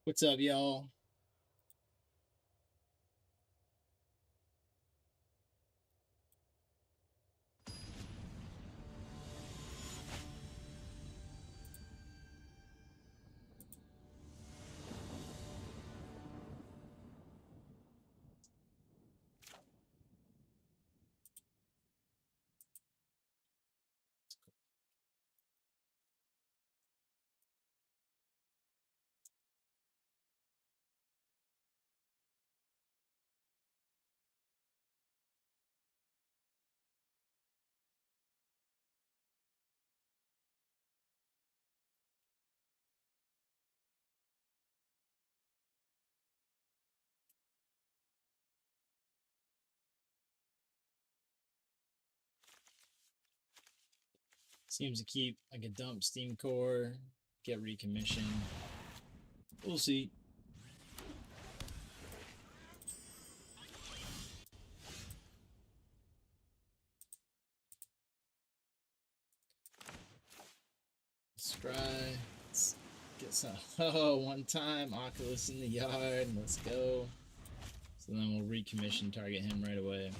What's up, y'all? Seems to keep like a dump Steam core, get recommissioned. We'll see. Let's try. Let's get some. Oh, one time Oculus in the yard. Let's go. So then we'll recommission, target him right away.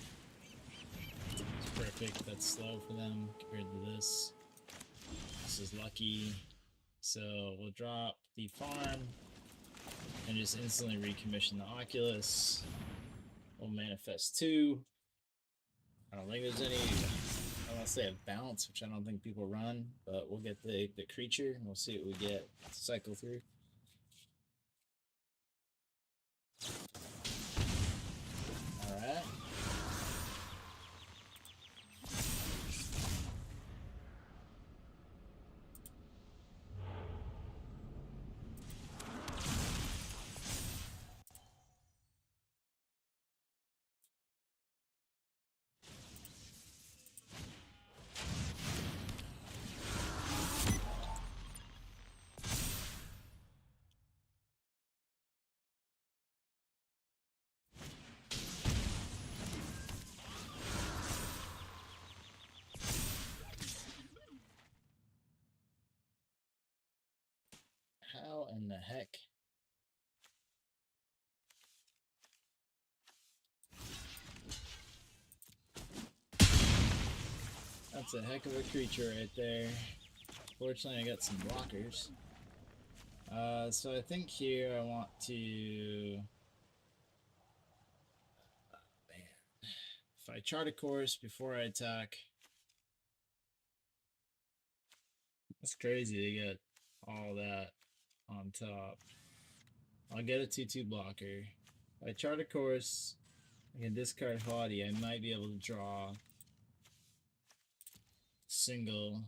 It's perfect. That's slow for them compared to this. This is lucky. So we'll drop the farm and just instantly recommission the Oculus. We'll manifest 2. I don't think there's any, unless they have bounce, which I don't think people run, but we'll get the creature and we'll see what we get to cycle through. Alright. How in the heck? That's a heck of a creature right there. Fortunately, I got some blockers. So I think here I want to... man. If I chart a course before I attack... That's crazy, they got all that on top. I'll get a 2/2 blocker. If I chart a course, I can discard Haughty. I might be able to draw single.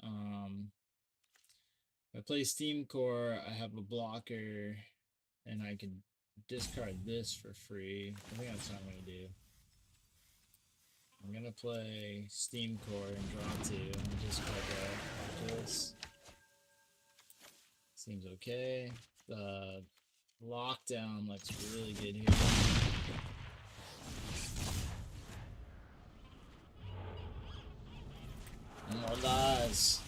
If I play Steam Core, I have a blocker, and I can discard this for free. I think that's what I'm going to do. I'm going to play Steam Core and draw 2, and discard the Oculus. Seems okay. The lockdown looks really good here. More lies.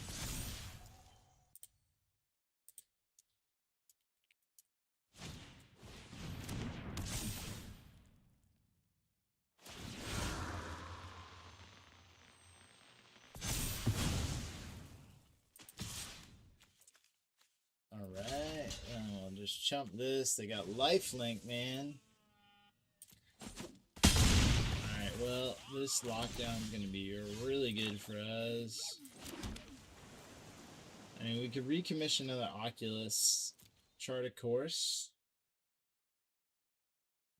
Alright, I'll just chump this. They got lifelink, man. Alright, well, this lockdown is going to be really good for us. I mean, we could recommission another Oculus, chart a course.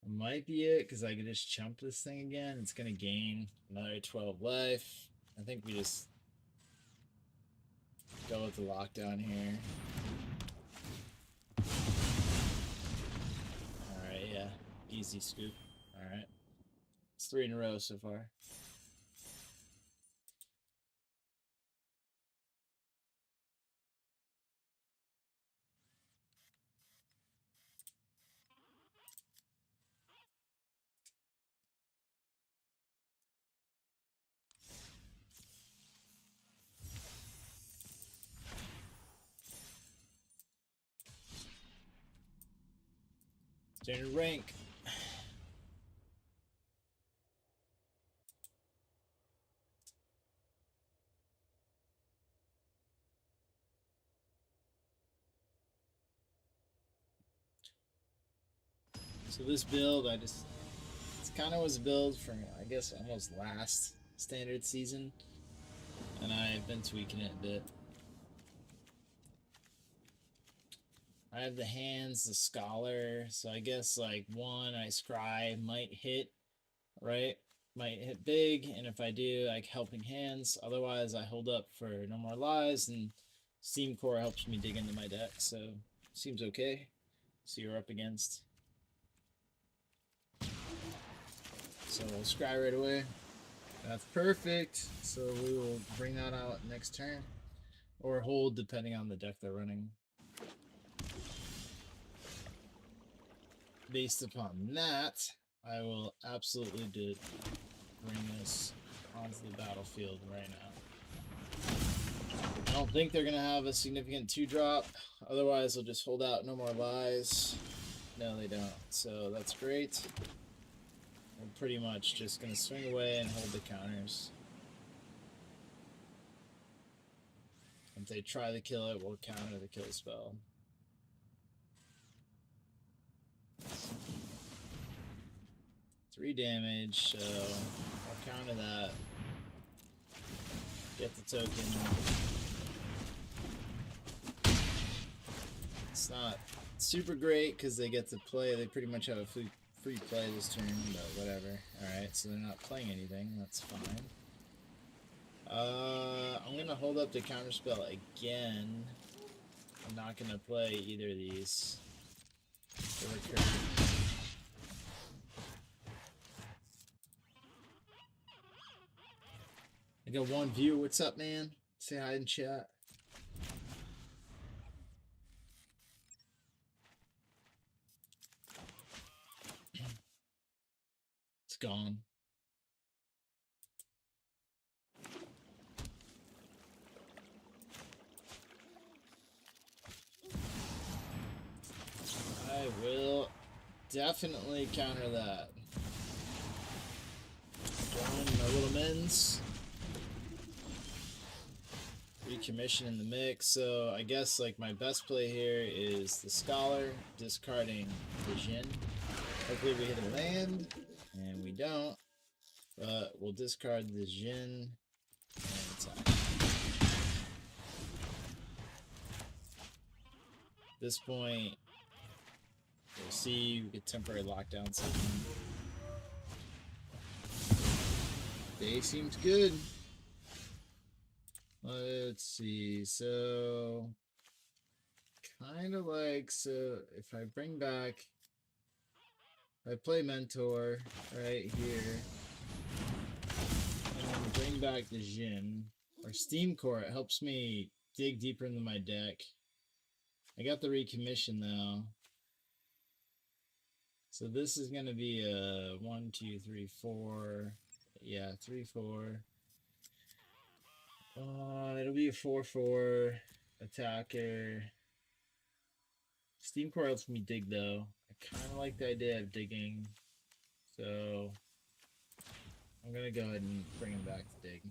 Might be it, because I could just chump this thing again. It's going to gain another 12 life. I think we just go with the lockdown here. Alright, yeah. Easy scoop. Alright. It's 3 in a row so far. Standard rank. So this build, it's kind of was a build from, I guess, almost last standard season, and I've been tweaking it a bit. I have the hands, the scholar, so I guess like one, I scry might hit, right? Might hit big, and if I do, like helping hands. Otherwise, I hold up for no more lies, and Steam Core helps me dig into my deck, so seems okay. So you're up against. So we'll scry right away. That's perfect. So we will bring that out next turn, or hold depending on the deck they're running. Based upon that, I will absolutely bring this onto the battlefield right now. I don't think they're going to have a significant 2-drop. Otherwise, they'll just hold out no more lies. No, they don't. So that's great. I'm pretty much just going to swing away and hold the counters. If they try to kill it, we'll counter the kill spell. Three damage, so I'll counter that. Get the token. It's not super great because they get to play. They pretty much have a free play this turn, but whatever. Alright, so they're not playing anything. That's fine. I'm going to hold up the counterspell again. I'm not going to play either of these. I got one viewer. What's up, man? Say hi in chat. It's gone. I will definitely counter that. Throwing my little men's. Recommission in the mix. So I guess like my best play here is the Scholar, discarding the Jin. Hopefully we hit a land, and we don't. But we'll discard the Jin and attack. At this point, we'll see. We get temporary lockdown something. Day seems good. Let's see. So, kind of like, so if I bring back, I play Mentor right here, and bring back the Jin or Steam Core. It helps me dig deeper into my deck. I got the recommission though. So this is going to be a 1, 2, 3, 4. Yeah, 3, 4. It'll be a 4/4 attacker. Steam Core helps me dig though. I kind of like the idea of digging, so I'm gonna go ahead and bring him back to dig.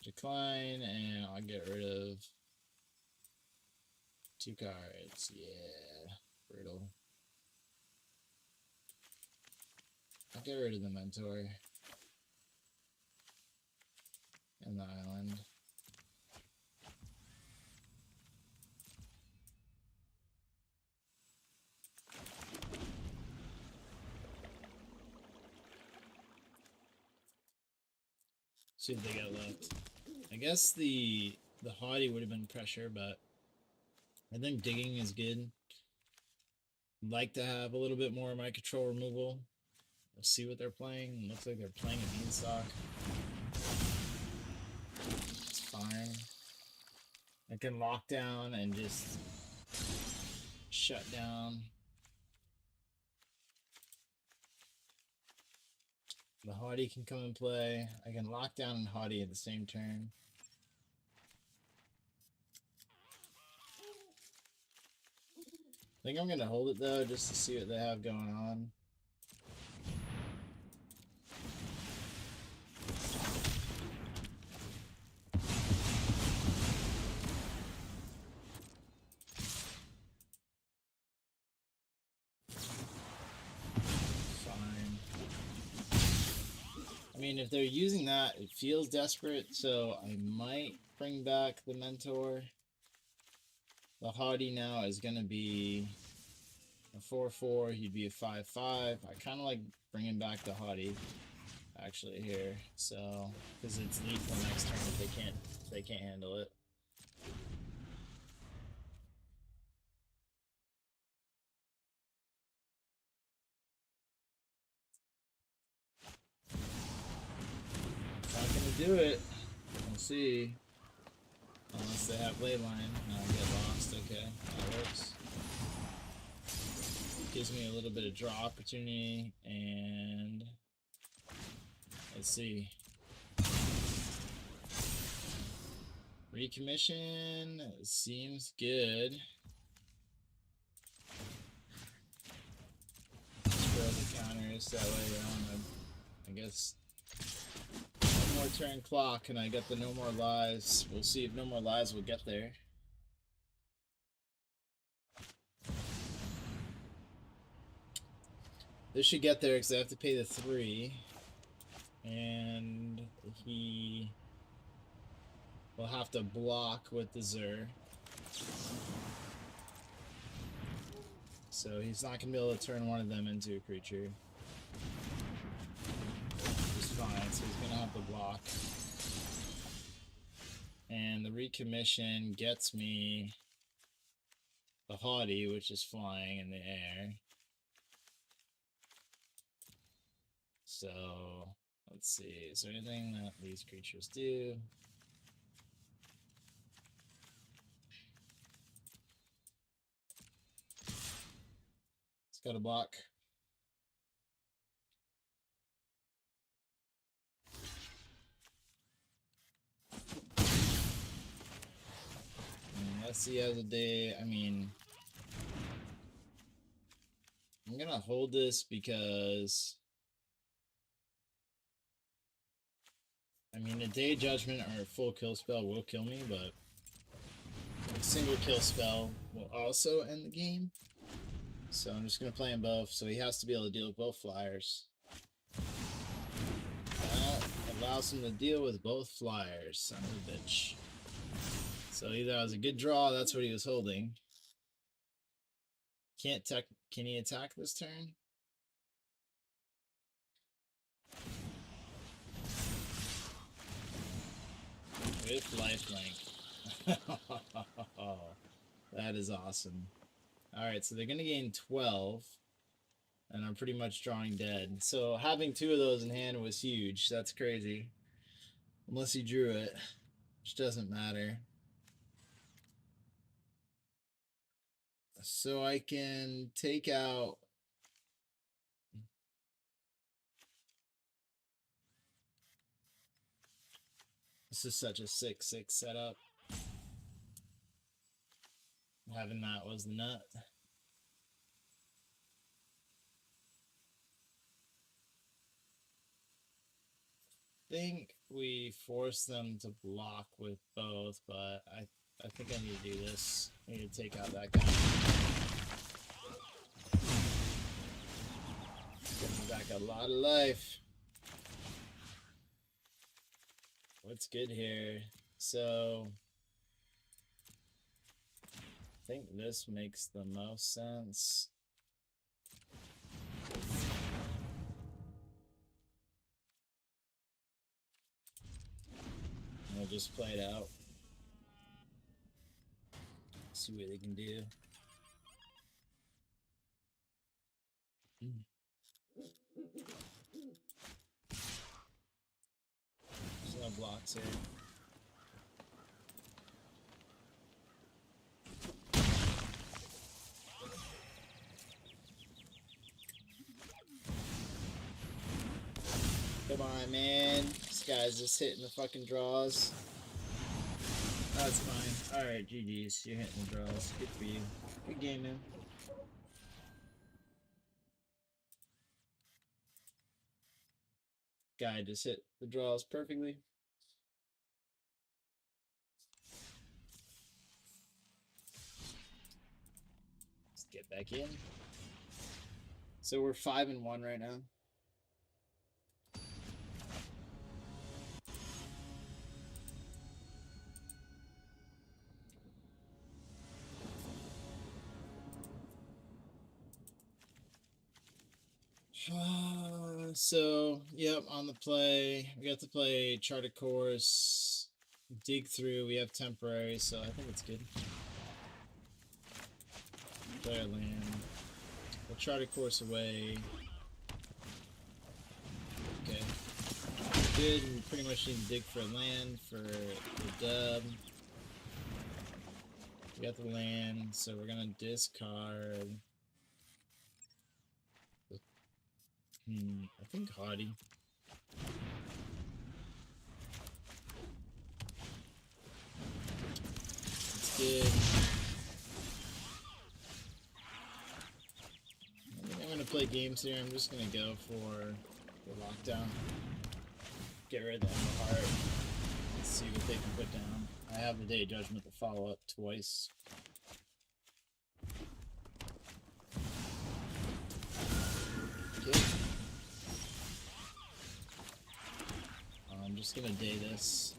Decline, and I'll get rid of 2 cards. Yeah, brutal. I'll get rid of the Mentor and the island. See what they got left. I guess the Haughty would have been pressure, but I think digging is good. I'd like to have a little bit more of my control removal. We'll see what they're playing. It looks like they're playing a Beanstalk. It's fine. I can lock down and just shut down. The Haughty can come and play. I can lock down and Haughty at the same turn. I think I'm gonna hold it though, just to see what they have going on. Fine. I mean, if they're using that, it feels desperate, so I might bring back the Mentor. The Haughty now is gonna be a 4/4. He'd be a 5/5. I kind of like bringing back the Haughty, actually here. So, because it's lethal next turn if they can't handle it. Not gonna do it. We'll see. Unless they have ley line. No, I get lost. Okay, that works. Gives me a little bit of draw opportunity, and let's see. Recommission seems good. Throw the counters that way around. I guess one more turn clock, and I get the no more lives. We'll see if no more lives will get there. This should get there because I have to pay the 3, and he will have to block with the Zur. So he's not going to be able to turn one of them into a creature. Which is fine, so he's going to have to block. And the recommission gets me the Haughty, which is flying in the air. So, let's see. Is there anything that these creatures do? It's got a block. Let's see how the day. I mean, I'm gonna hold this because I mean, a day judgment or a full kill spell will kill me, but a single kill spell will also end the game. So I'm just gonna play him both. So he has to be able to deal with both flyers. That allows him to deal with both flyers. Son of a bitch. So either that was a good draw, that's what he was holding. Can he attack this turn? With lifelink. That is awesome. Alright, so they're gonna gain 12. And I'm pretty much drawing dead. So having 2 of those in hand was huge. That's crazy. Unless he drew it, which doesn't matter. So I can take out this is such a 6/6 setup. Having that was the nut. I think we force them to block with both, but I think I need to do this. I need to take out that guy. Getting back a lot of life. What's good here? So I think this makes the most sense. We'll just play it out. See what they can do. There's no blocks here. Come on, man. This guy's just hitting the fucking draws. That's fine. Alright, GG's. You're hitting the draws. Good for you. Good game, man. guy just hit the draws perfectly. Let's get back in. So we're 5-1 right now. So, yep, on the play. We got to play Charted Course, dig through. We have temporary, so I think it's good. Play our land. We'll Charted Course away. Okay. Good, and we pretty much need to dig for land for the dub. We got the land, so we're gonna discard. I think Haughty. It's good. I think I'm gonna play games here. I'm just gonna go for the lockdown. Get rid of the Emerald Heart. Let's see what they can put down. I have the Day Judgment to follow up twice. Okay. I'm just gonna day this.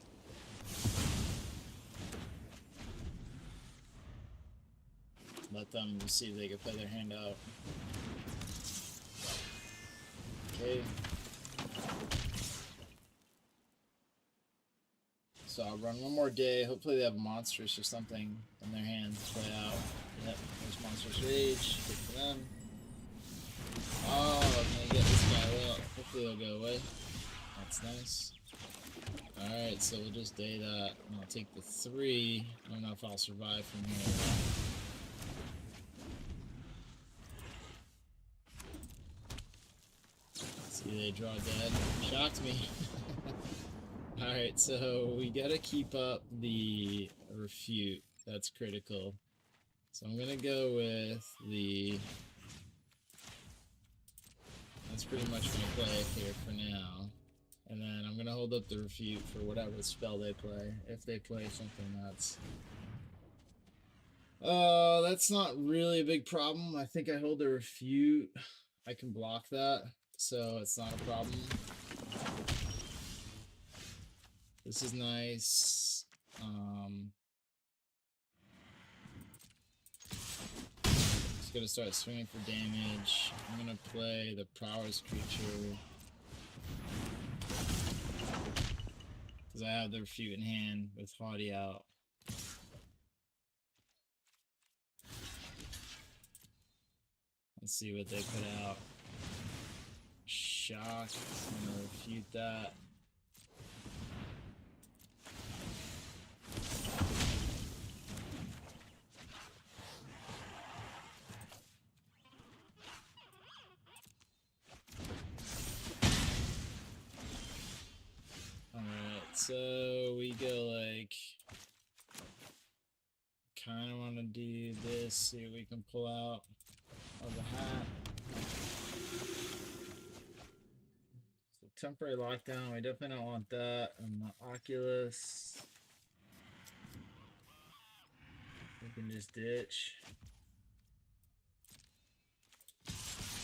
Let them see if they can play their hand out. Okay. So I'll run one more day. Hopefully they have monstrous or something in their hand to play out. Yep, there's Monstrous Rage. Good for them. Oh, I'm gonna get this guy. Well, hopefully he'll go away. That's nice. Alright, so we'll just day that. And I'll take the 3. I don't know if I'll survive from here. See, they draw dead. Shocked me. Alright, so we gotta keep up the refute. That's critical. So I'm gonna go with the... That's pretty much gonna play here for now. And then I'm gonna hold up the refute for whatever spell they play. If they play something nuts. That's not really a big problem. I think I hold the refute. I can block that, so it's not a problem. This is nice. Just gonna start swinging for damage. I'm gonna play the Prowess creature because I have the refute in hand with Haughty out. Let's see what they put out. Shock. I'm gonna refute that. Alright, so we go like... Kinda wanna do this, see what we can pull out of the hat. So temporary lockdown, we definitely don't want that. And the Oculus. We can just ditch.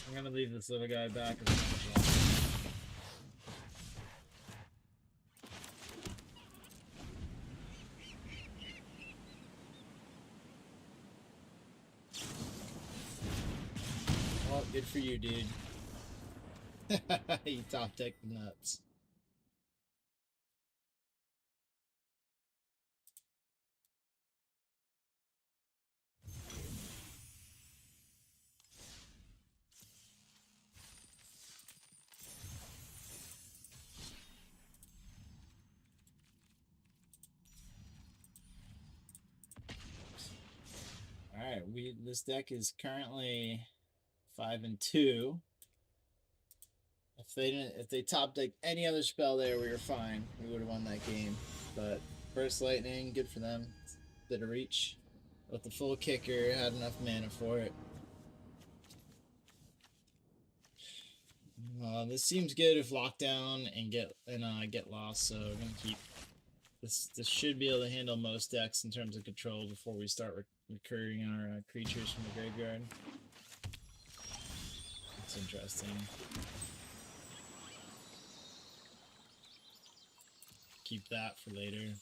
I'm gonna leave this little guy back as much as possible. Well, good for you, dude. You top deck nuts. Alright, this deck is currently 5-2. If they top decked any other spell there, we were fine. We would have won that game. But Burst Lightning, good for them. Bit of reach. With the full kicker, had enough mana for it. This seems good if lockdown and get lost, so we're gonna keep this. This should be able to handle most decks in terms of control before we start recurring our creatures from the graveyard. That's interesting. Keep that for later.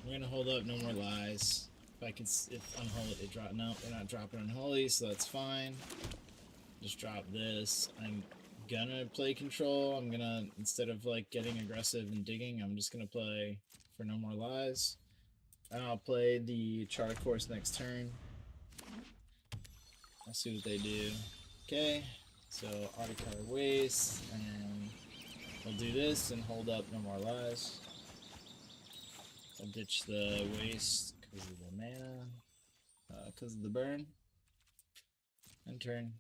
We're gonna hold up No More Lies. If I can, if Unholy, they drop. No, they're not dropping Unholy, so that's fine. Just drop this. I'm gonna play Control. I'm gonna, instead of like getting aggressive and digging, I'm just gonna play for No More Lies. And I'll play the Chart Course next turn. I'll see what they do. Okay, so Articuno Waste, and we'll do this and hold up No More Lies. I'll ditch the waste because of the mana, because of the burn. And turn.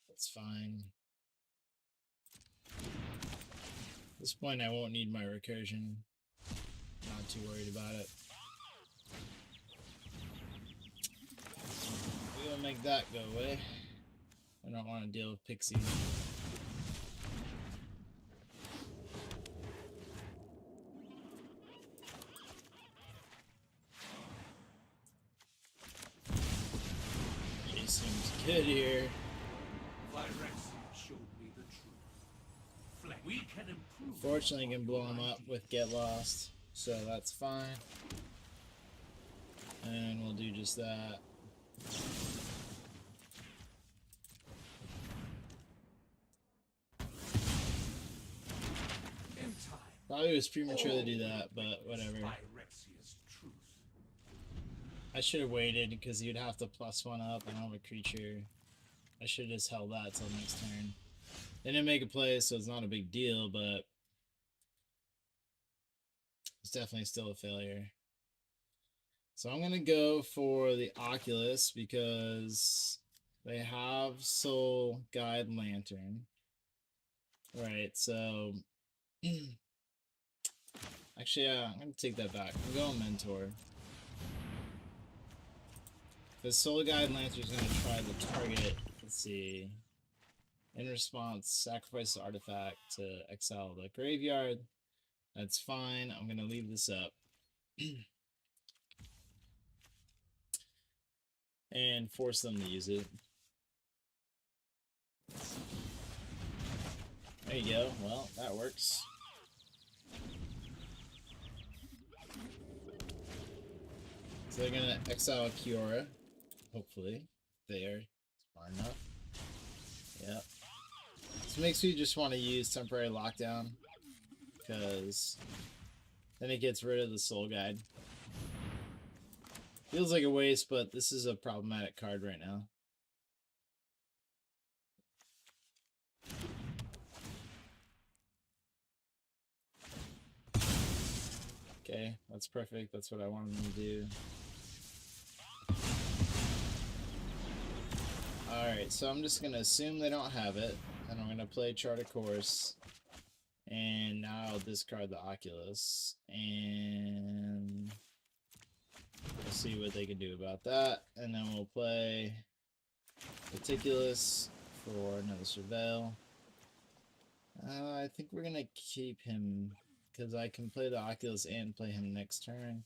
That's fine. At this point, I won't need my recursion. Not too worried about it. We'll make that go away. I don't want to deal with Pixie. He seems good here. Fortunately, I can blow him up with Get Lost, so that's fine. And we'll do just that. Probably was premature to do that, but whatever. I should have waited because you'd have to +1 up. I don't have a creature. I should have just held that till next turn. They didn't make a play, so it's not a big deal, but it's definitely still a failure. So I'm going to go for the Oculus because they have Soul Guide Lantern. Right, so... Actually, I'm going to take that back. I'm going Mentor. The Soul Guide Lantern is going to try to target, let's see... In response, sacrifice the artifact to exile the graveyard. That's fine. I'm going to leave this up. And force them to use it. There you go. Well, that works. So they're going to exile Kiora. Hopefully. They are smart enough. Yep. This makes me just want to use Temporary Lockdown, because then it gets rid of the Soul Guide. Feels like a waste, but this is a problematic card right now. Okay, that's perfect. That's what I wanted them to do. Alright, so I'm just going to assume they don't have it. And I'm going to play Chart Course. And now I'll discard the Oculus. And we'll see what they can do about that. And then we'll play Meticulous for another Surveil. I think we're going to keep him, because I can play the Oculus and play him next turn.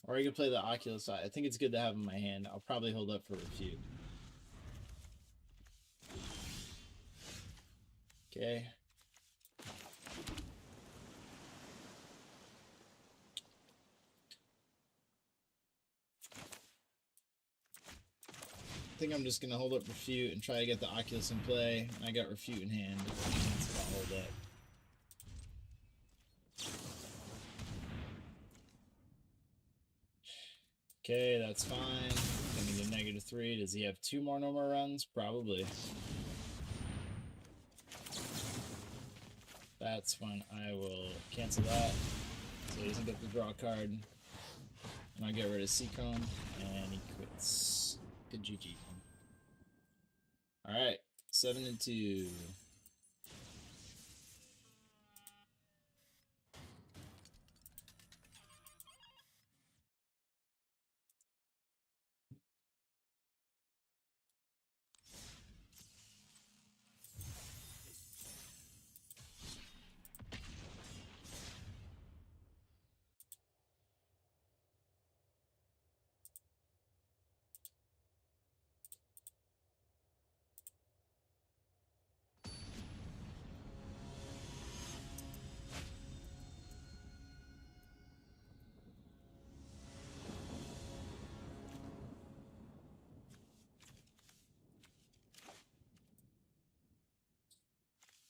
Or I can play the Oculus. I think it's good to have in my hand. I'll probably hold up for Refute. Okay. I think I'm just going to hold up Refute and try to get the Oculus in play. I got Refute in hand. That's what I'll hold up. Okay, that's fine. I'm going to get 3. Does he have 2 more normal runs? Probably. That's when I will cancel that. So he doesn't get the draw card. And I get rid of Seacomb, and he quits. Good GG. Alright, 7 and 2.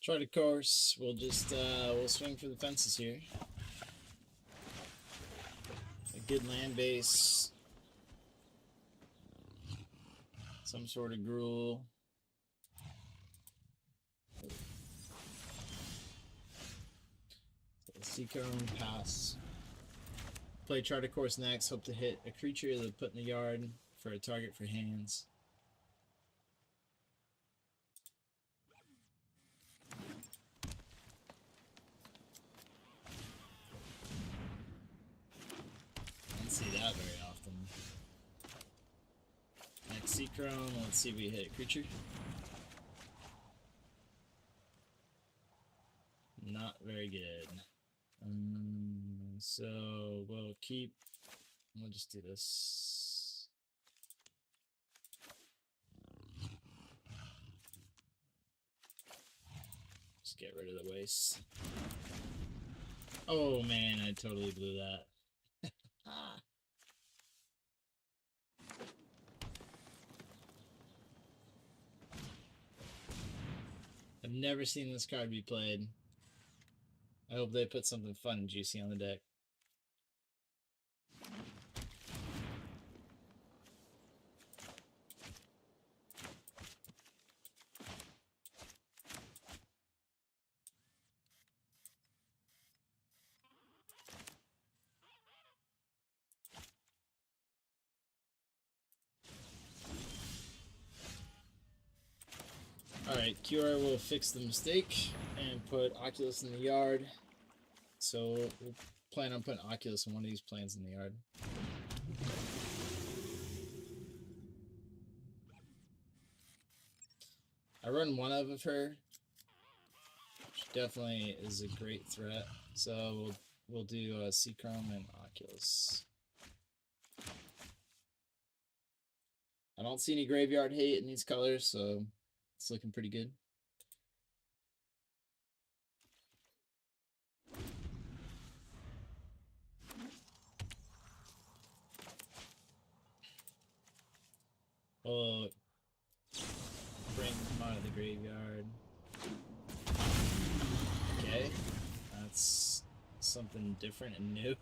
Try to course. We'll just we'll swing for the fences here. A good land base. Some sort of gruel. Seacomb, pass. Play Try to Course next. Hope to hit a creature to put in the yard for a target for hands. Don't see that very often. Next Seacomb, let's see if we hit a creature. Not very good. So we'll keep. We'll just do this. Just get rid of the waste. Oh man, I totally blew that. I've never seen this card be played. I hope they put something fun and juicy on the deck. Alright, QR will fix the mistake and put Oculus in the yard. So we'll plan on putting Oculus in one of these planes in the yard. I run one of her. She definitely is a great threat. So we'll do Seachrome and Oculus. I don't see any graveyard hate in these colors, so it's looking pretty good. We'll bring them out of the graveyard. Okay, that's something different and new.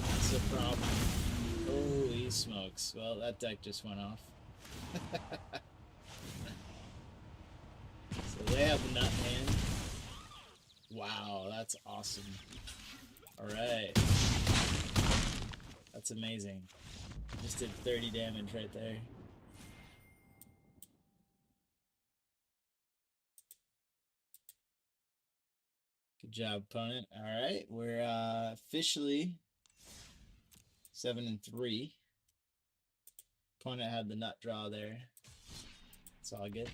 That's the problem. Holy smokes. Well, that deck just went off. So they have the nut hand. Wow, that's awesome. Alright. That's amazing. Just did 30 damage right there. Good job, opponent. Alright, we're officially 7 and 3. Opponent had the nut draw there. It's all good.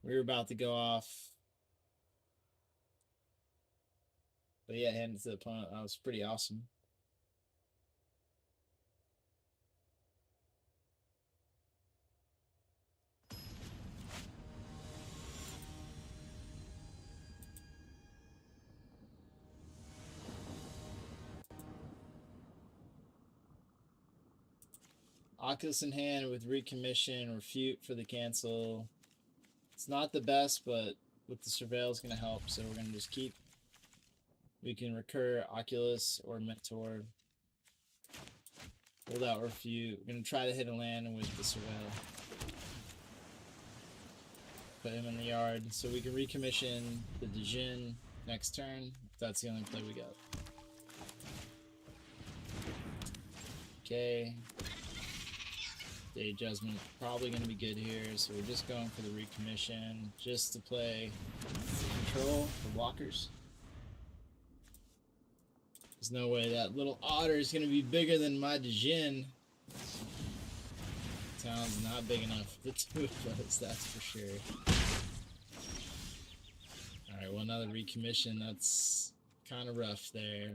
We were about to go off. But yeah, hand it to the opponent. That was pretty awesome. Oculus in hand with recommission, refute for the cancel. It's not the best, but with the surveil is going to help, so we're going to just keep. We can recur Oculus or Mentor. Hold out Refute. We're going to try to hit a land and Wish this away. Put him in the yard so we can recommission the Djinn next turn. If that's the only play we got. Okay. Day Judgment probably going to be good here, so we're just going for the recommission just to play control for walkers. There's no way that little otter is going to be bigger than my Djinn. Town's not big enough for the two of us, that's for sure. Alright, well, another recommission. That's kind of rough there.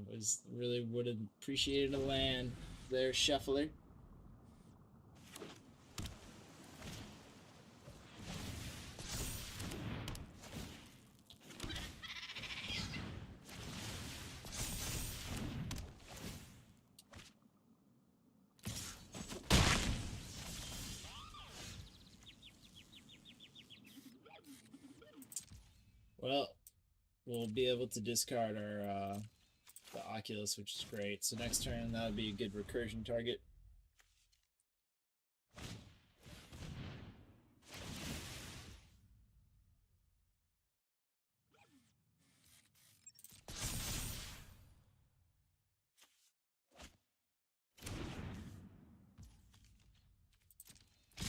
Really would have appreciated a land there, Shuffler. Well, we'll be able to discard our the Oculus, which is great. So next turn, that would be a good recursion target.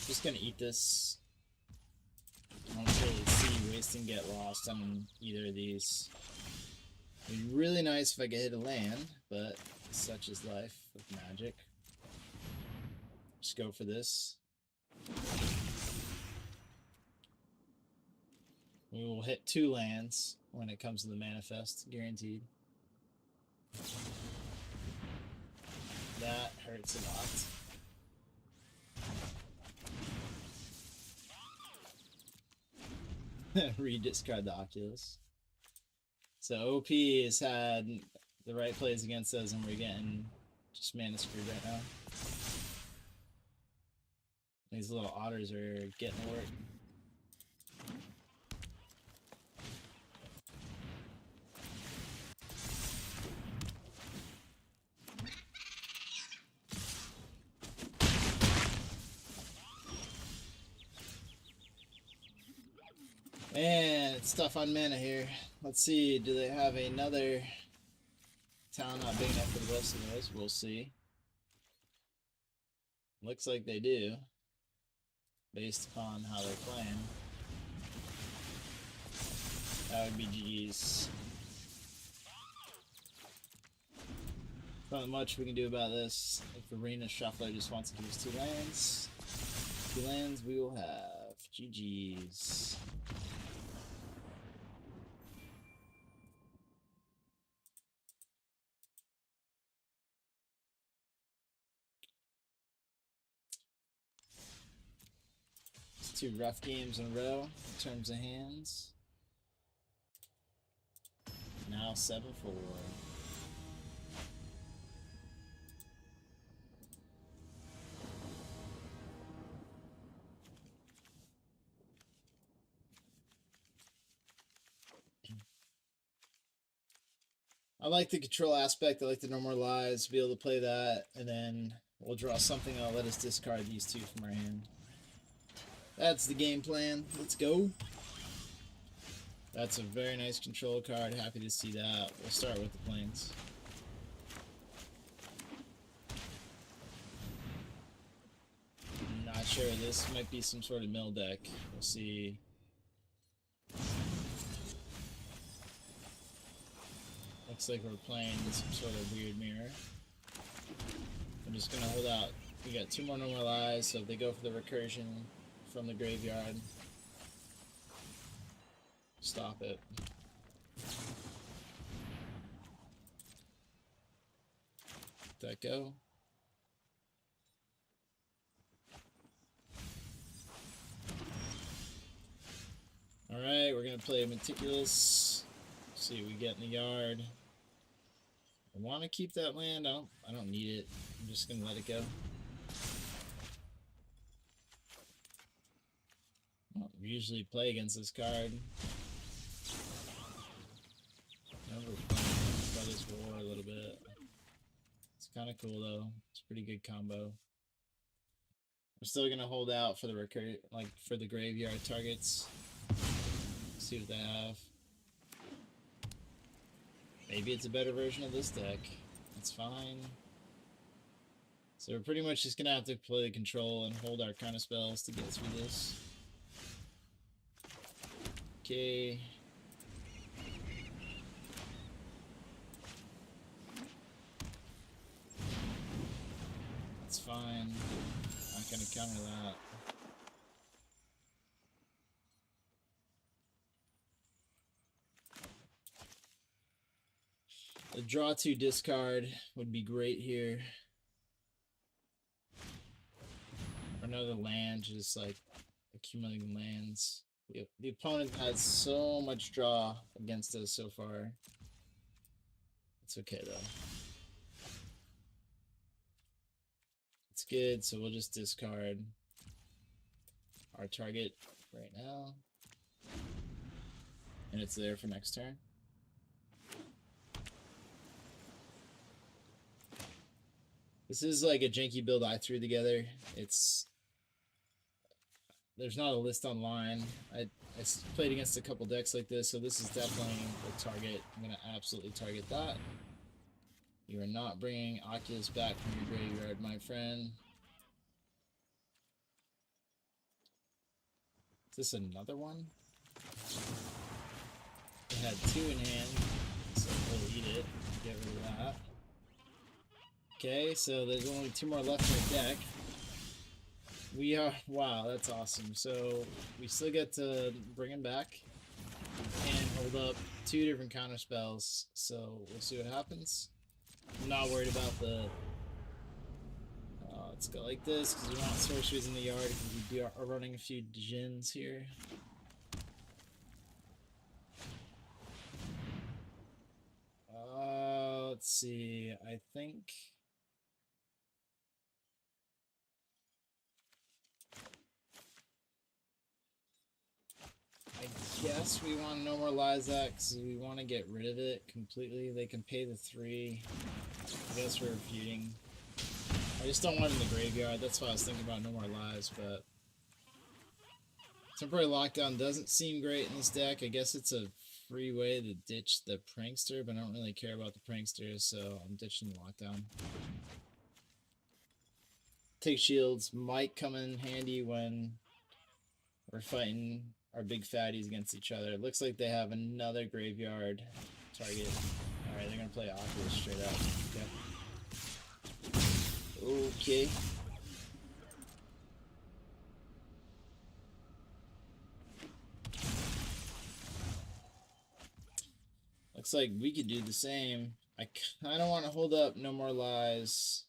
Just gonna eat this. I don't really see wasting Get Lost on either of these. It'd be really nice if I could hit a land, but such is life with Magic. Just go for this. We will hit 2 lands when it comes to the Manifest, guaranteed. That hurts a lot. Rediscard the Oculus. So OP has had the right plays against us, and we're getting just mana screwed right now. These little otters are getting to work. And it's tough on mana here. Let's see, do they have another town not big enough for the rest of those? We'll see. Looks like they do, based upon how they're playing. That would be GG's. Not much we can do about this. If Arena Shuffler just wants to give us 2 lands, 2 lands we will have. GG's. It's 2 rough games in a row in terms of hands. Now 7-4. I like the control aspect. I like the No More Lies, be able to play that, and then we'll draw something that'll let us discard these 2 from our hand. That's the game plan. Let's go. That's a very nice control card. Happy to see that. We'll start with the planes. I'm not sure. This might be some sort of mill deck. We'll see. Looks like we're playing some sort of weird mirror. I'm just gonna hold out. We got 2 more No More Lies, so if they go for the recursion from the graveyard, stop it. Let that go. Alright, we're gonna play Meticulous. See what we get in the yard. I want to keep that land. I don't need it. I'm just gonna let it go. I don't usually play against this card. Never playing against kind of cool though. It's a pretty good combo. I'm still gonna hold out for the for the graveyard targets. See what they have. Maybe it's a better version of this deck. It's fine. So we're pretty much just gonna have to play the control and hold our kind of spells to get through this. Okay. It's fine. Not gonna counter that. A draw 2 discard would be great here. Or another land, just like accumulating lands. The opponent has so much draw against us so far. It's okay though. It's good, so we'll just discard our target right now. And it's there for next turn. This is like a janky build I threw together. There's not a list online. I played against a couple decks like this, so this is definitely the target. I'm going to absolutely target that. You are not bringing Oculus back from your graveyard, my friend. Is this another one? It had 2 in hand, so we'll eat it. Get rid of that. Okay, so there's only 2 more left in the deck. We are... Wow, that's awesome. So we still get to bring him back and hold up 2 different counter spells. So we'll see what happens. I'm not worried about the... let's go like this because we want sorceries in the yard because we are running a few djinns here. Let's see. I think... I guess we want to normalize that because we want to get rid of it completely. They can pay the 3. I guess we're feuding. I just don't want it in the graveyard. That's why I was thinking about no more lives, but temporary lockdown doesn't seem great in this deck. I guess it's a free way to ditch the prankster, but I don't really care about the pranksters, so I'm ditching the lockdown. Take shields might come in handy when we're fighting our big fatties against each other. It looks like they have another graveyard target. Alright, they're gonna play Oculus straight up. Okay. Okay. Looks like we could do the same. I kind of want to hold up No More Lies.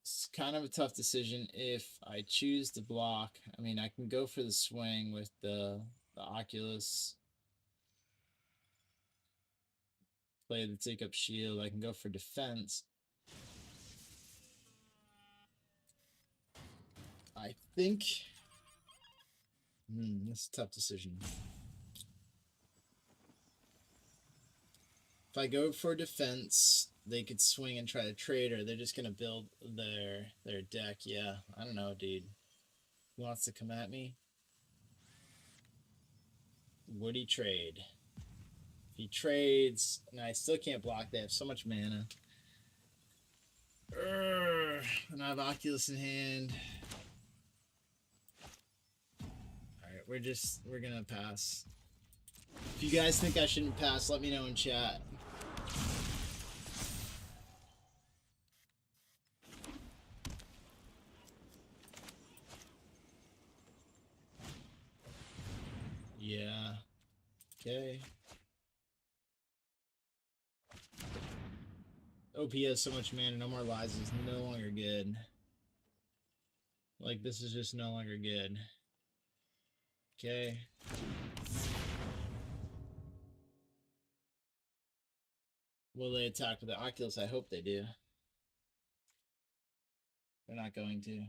It's kind of a tough decision if I choose to block. I mean, I can go for the swing with the Oculus. Play the take up shield. I can go for defense. I think... this is a tough decision. If I go for defense, they could swing and try to trade, or they're just going to build their deck. Yeah, I don't know, dude. Who wants to come at me? Would he trade? If he trades, and I still can't block, they have so much mana. And I have Oculus in hand. Alright, we're gonna pass. If you guys think I shouldn't pass, let me know in chat. Yeah. Okay. OP has so much mana, No More Lies is no longer good. Like, this is just no longer good. Okay. Will they attack with the Oculus? I hope they do. They're not going to.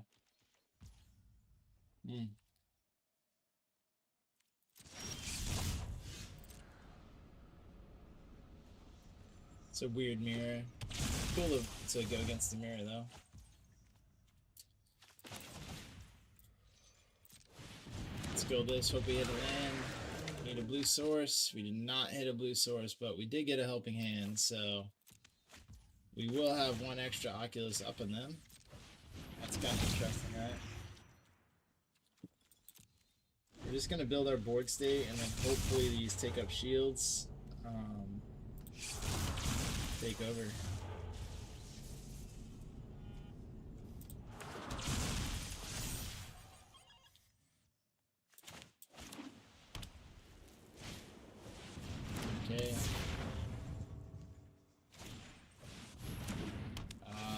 It's a weird mirror. cool to go against the mirror, though. Let's go this. Hope we hit a land. Need a blue source. We did not hit a blue source, but we did get a helping hand, so we will have one extra Oculus up in them. That's kind of interesting, right? We're just going to build our board state, and then hopefully these take up shields. Take over. Okay.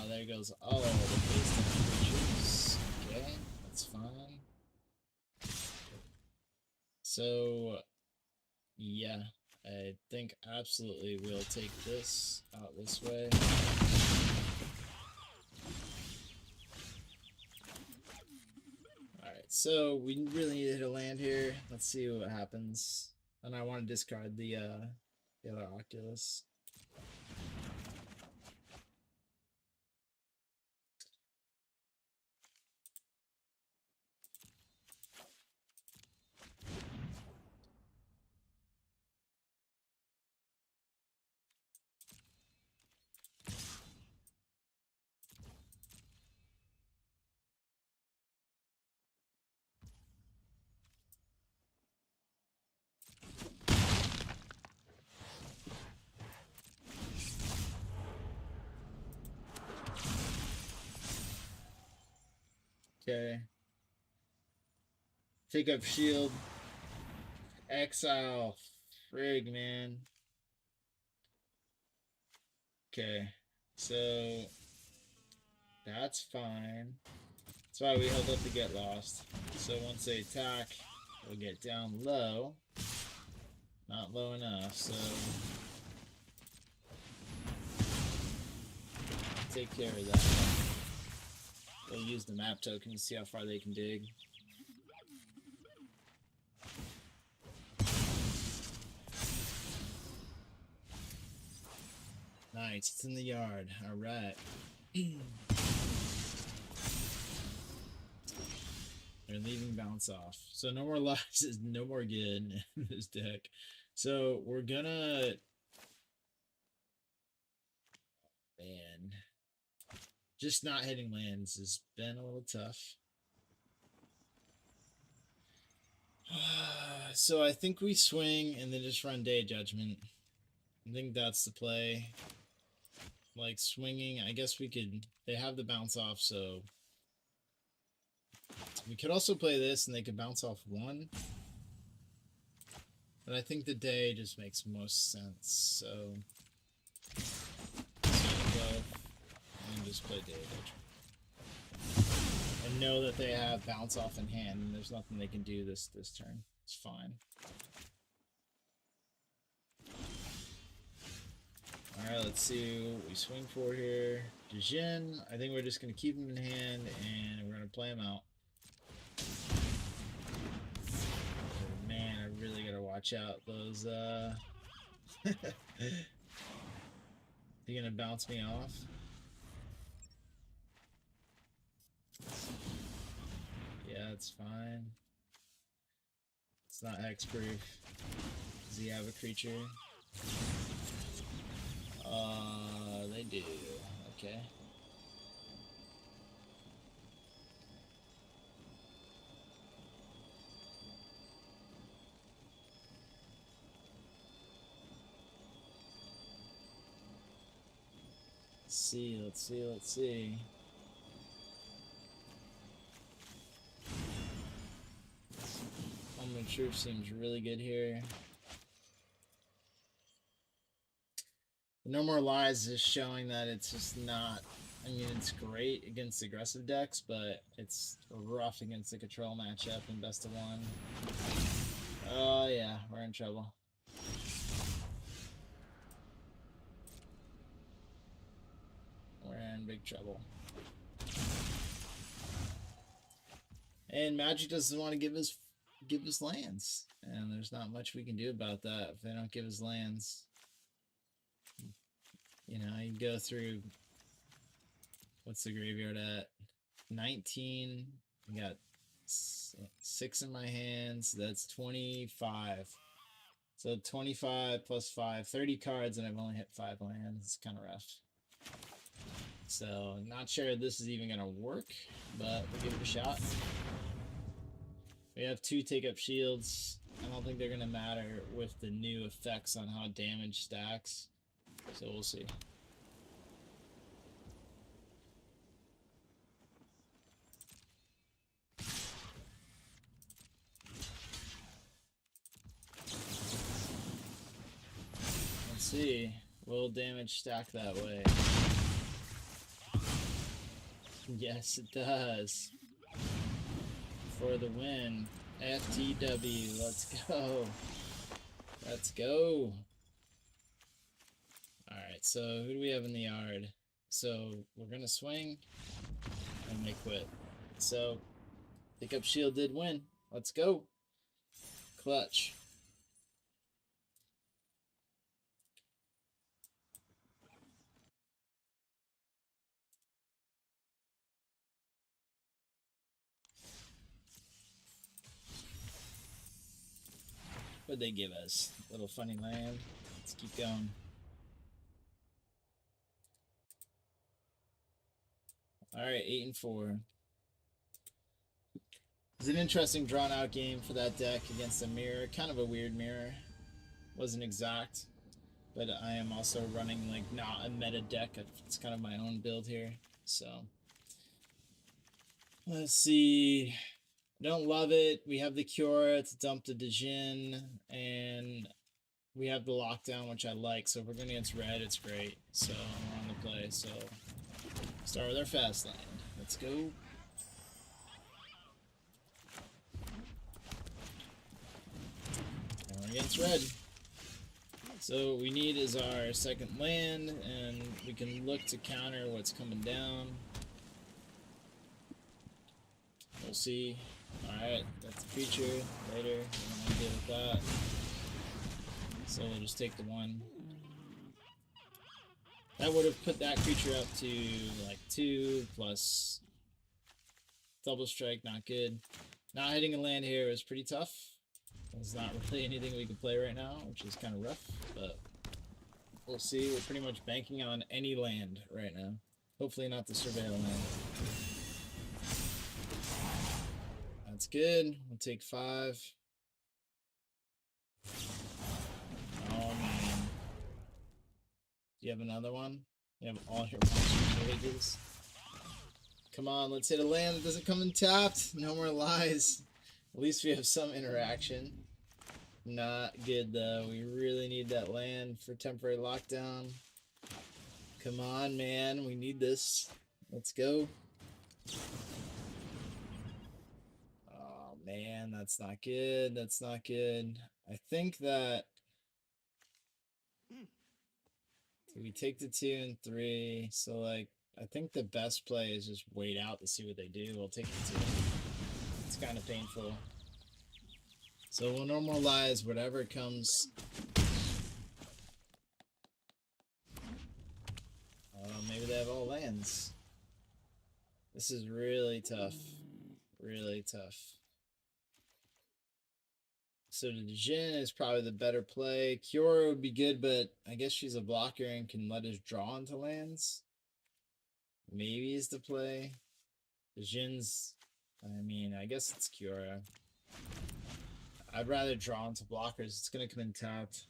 There goes all the face creatures. Okay, that's fine. So, yeah, I think absolutely we'll take this out this way. Alright, so we really need to hit a land here. Let's see what happens. And I want to discard the other Oculus. Okay. Take up shield. Exile. Frig, man. Okay. So that's fine. That's why we held up to get lost. So once they attack, we'll get down low. Not low enough, so take care of that. We'll use the map token to see how far they can dig. Nice, it's in the yard. Alright. They're leaving bounce off. So no more lives is no more good in this deck. So we're gonna... Man. Just not hitting lands has been a little tough. So I think we swing and then just run Day Judgment. I think that's the play. Like swinging, I guess we could... They have the bounce off, so... We could also play this and they could bounce off one. But I think the Day just makes most sense, so... And just play Day Judgment. And know that they have bounce off in hand and there's nothing they can do this turn. It's fine. Alright, let's see what we swing for here. Jin, I think we're just going to keep him in hand and we're going to play him out. Oh, man, I really got to watch out those, You going to bounce me off? Yeah, it's fine. It's not hexproof. Does he have a creature? They do. Okay. Let's see. Homeland Troop seems really good here. No More Lies is showing that it's just not... I mean, it's great against aggressive decks, but it's rough against the control matchup in best of one. Oh, yeah, we're in trouble. We're in big trouble. And Magic doesn't want to give us lands. And there's not much we can do about that if they don't give us lands. You know, you go through What's the graveyard at? 19. I got 6 in my hands. That's 25. So 25 plus 5, 30 cards, and I've only hit 5 lands. It's kind of rough. So, not sure if this is even going to work, but we'll give it a shot. We have 2 take-up shields. I don't think they're going to matter with the new effects on how damage stacks. So, we'll see. Let's see. Will damage stack that way? Yes, it does. For the win. FTW. Let's go. Let's go. Alright, so who do we have in the yard? So we're going to swing and they quit. So pickup shield did win. Let's go. Clutch. What'd they give us? Little funny land. Let's keep going. Alright, 8-4. It's an interesting drawn out game for that deck against a mirror. Kind of a weird mirror. Wasn't exact. But I am also running like not a meta deck. It's kind of my own build here. So let's see. I don't love it. We have the Cure to dump the Djinn, and we have the Lockdown, which I like. So if we're going against red, it's great. So we're on the play. So start with our fast land. Let's go. And we're against red. So what we need is our second land, and we can look to counter what's coming down. We'll see. Alright, that's a creature. Later, we don't want to deal with that. So we'll just take the 1. That would have put that creature up to like 2 plus double strike, not good. Not hitting a land here is pretty tough. There's not really anything we can play right now, which is kind of rough, but we'll see. We're pretty much banking on any land right now. Hopefully not the Surveil land. That's good. We'll take 5. Oh, man. Do you have another one? You have all your monster villages. Come on, let's hit a land that doesn't come in tapped. No more lies. At least we have some interaction. Not good, though. We really need that land for temporary lockdown. Come on, man. We need this. Let's go. Oh, man. That's not good. That's not good. I think that... So we take the 2 and 3. So, like, I think the best play is just wait out to see what they do. We'll take the 2. It's kind of painful. So we'll normalize whatever comes. Maybe they have all lands. This is really tough. Really tough. So the Djinn is probably the better play. Kiora would be good, but I guess she's a blocker and can let us draw into lands. Maybe is the play. The Djinn's, I mean, I guess it's Kiora. I'd rather draw into blockers. It's going to come in tapped.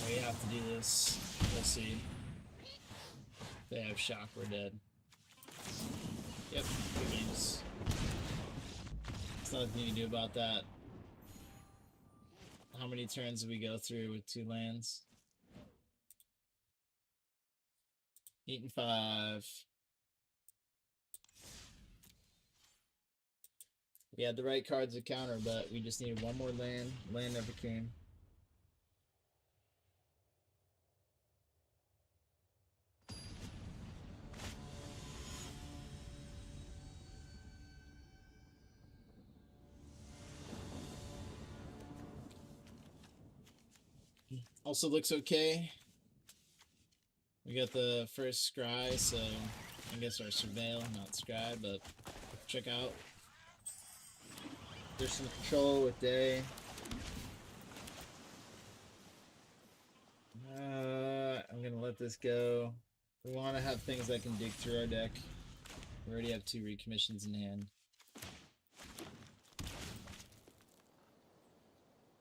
We have to do this. We'll see. If they have shock, we're dead. Yep, good games. There's nothing you can do about that. How many turns do we go through with 2 lands? 8-5. We had the right cards to counter, but we just needed one more land. Land never came. Also looks okay. We got the first scry, so I guess our surveil, not scry, but check out. There's some control with day. I'm gonna let this go. We want to have things that can dig through our deck. We already have 2 recommissions in hand.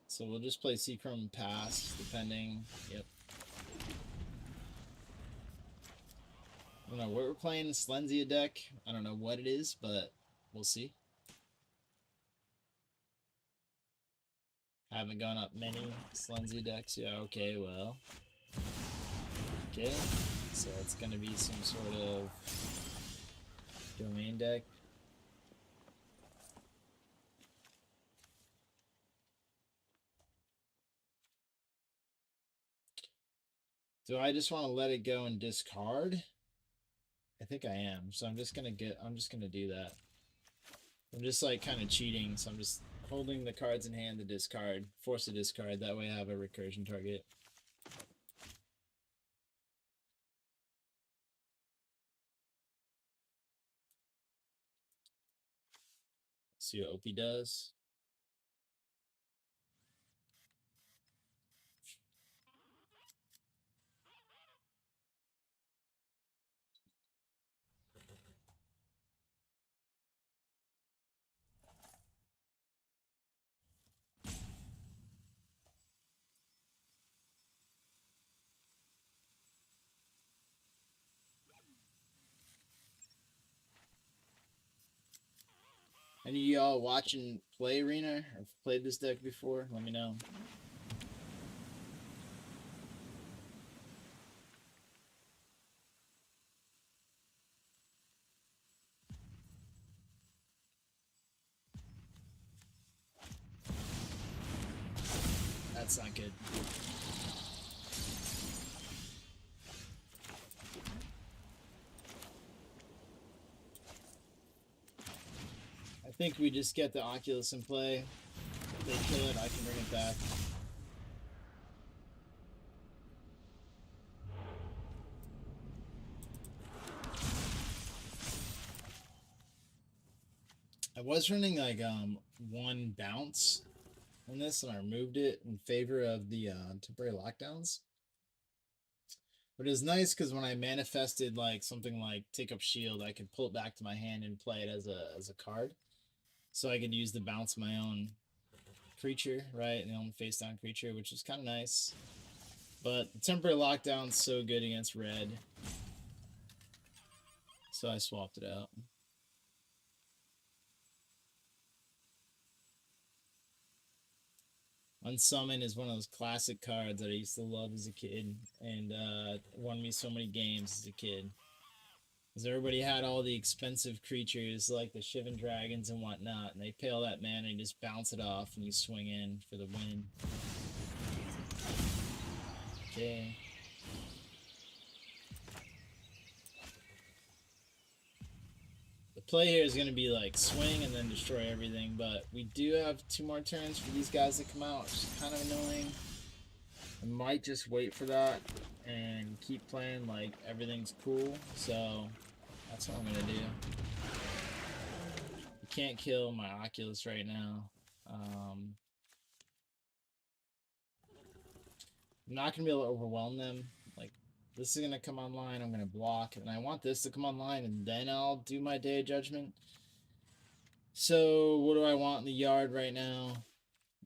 So we'll just play Seachrome Pass, depending. Yep. I don't know what we're playing. Slenzia deck. I don't know what it is, but we'll see. Haven't gone up many Slenzia decks. Yeah, okay, well. Okay. So it's going to be some sort of domain deck. Do I just want to let it go and discard? I think I am. So I'm just gonna do that. I'm just like kind of cheating, so I'm just holding the cards in hand to discard. Force a discard, that way I have a recursion target. See what Opie does. Any of y'all watching Play Arena or played this deck before? Let me know. That's not good. I think we just get the Oculus in play. If they kill it, I can bring it back. I was running like 1 bounce on this, and I removed it in favor of the temporary lockdowns. But it was nice because when I manifested like something like Take Up Shield, I could pull it back to my hand and play it as a card. So I could use the bounce my own creature, right? My own face down creature, which is kind of nice. But the temporary lockdown's so good against red. So I swapped it out. Unsummon is one of those classic cards that I used to love as a kid and won me so many games as a kid. Because everybody had all the expensive creatures like the Shivan Dragons and whatnot, and they pay all that mana and just bounce it off and you swing in for the win. Okay. The play here is going to be like swing and then destroy everything, but we do have 2 more turns for these guys to come out, which is kind of annoying. I might just wait for that and keep playing like everything's cool, so that's what I'm going to do. You can't kill my Oculus right now. I'm not going to be able to overwhelm them. Like, this is going to come online, I'm going to block, and I want this to come online, and then I'll do my Day of Judgment. So, what do I want in the yard right now?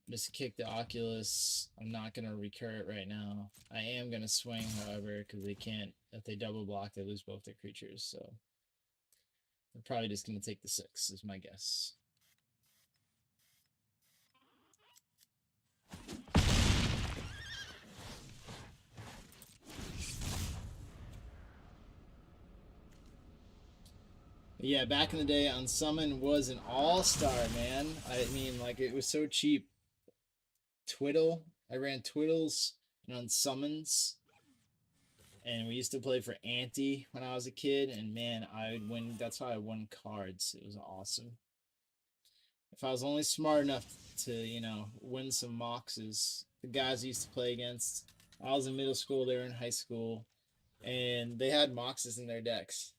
Just kick the Oculus. I'm not going to recur it right now. I am going to swing, however, because they can't, if they double block, they lose both their creatures, so they're probably just going to take the 6, is my guess. But yeah, back in the day, Unsummon was an all-star, man. I mean, like, it was so cheap. Twiddle. I ran Twiddles and Unsummons. And we used to play for Ante when I was a kid, and man, I would win. That's how I won cards. It was awesome. If I was only smart enough to, win some moxes, the guys I used to play against, I was in middle school, they were in high school, and they had Moxes in their decks.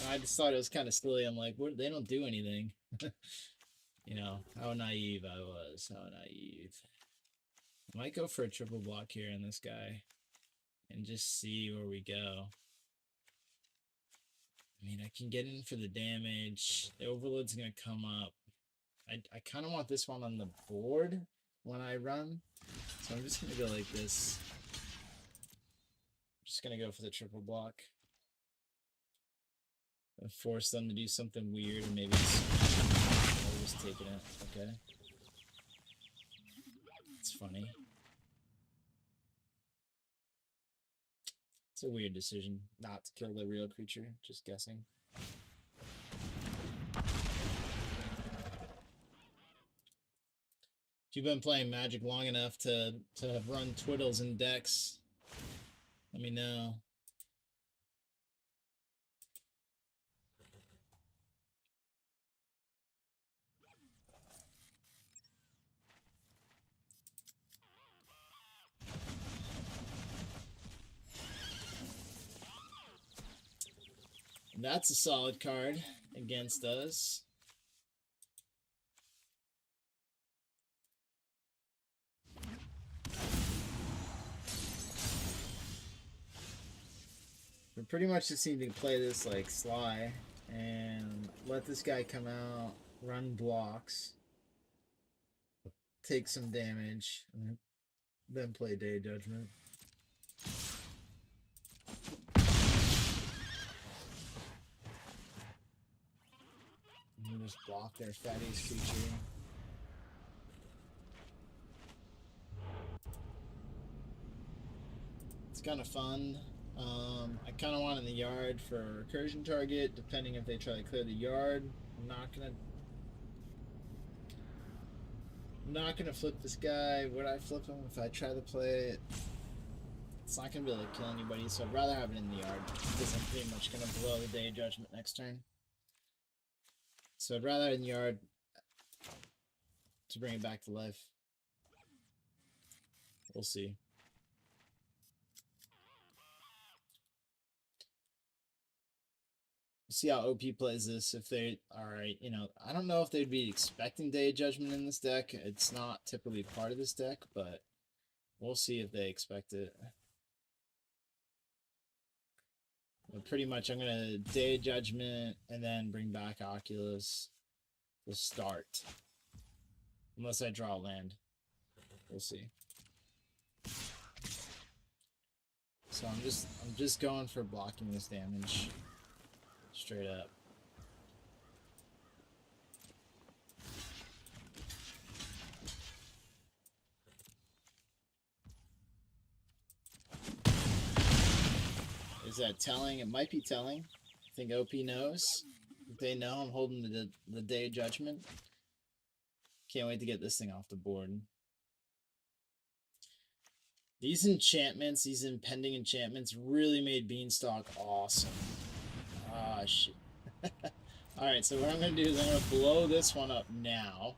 And I just thought it was kind of silly. I'm like, what? They don't do anything. You know, how naive I was. How naive. I might go for a triple block here on this guy and just see where we go. I mean, I can get in for the damage. The overload's going to come up. I kind of want this one on the board when I run. So I'm just going to go like this. I'm just going to go for the triple block. And force them to do something weird and maybe always taking it. Okay. It's funny. It's a weird decision not to kill the real creature. Just guessing. If you've been playing Magic long enough to have run twiddles and decks, let me know. That's a solid card against us. We pretty much just need to play this like Sly and let this guy come out, run blocks, take some damage, and then play Day of Judgment. And just block their fattiest creature. It's kind of fun. I kind of want it in the yard for recursion target, depending if they try to clear the yard. I'm not gonna flip this guy. Would I flip him if I try to play it? It's not gonna be able to kill anybody, so I'd rather have it in the yard because I'm pretty much gonna blow the Day of Judgment next turn. So I'd rather have it in the yard to bring it back to life. We'll see. See how OP plays this. If they, alright, you know, I don't know if they'd be expecting Day of Judgment in this deck. It's not typically part of this deck, but we'll see if they expect it. But pretty much I'm going to Day of Judgment and then bring back Oculus to start. Unless I draw a land. We'll see. So I'm just going for blocking this damage. Straight up. Is that telling? It might be telling. I think OP knows. If they know I'm holding the Day of Judgment. Can't wait to get this thing off the board. These enchantments, these impending enchantments really made Beanstalk awesome. Ah, shit. Alright, so what I'm going to do is I'm going to blow this one up now.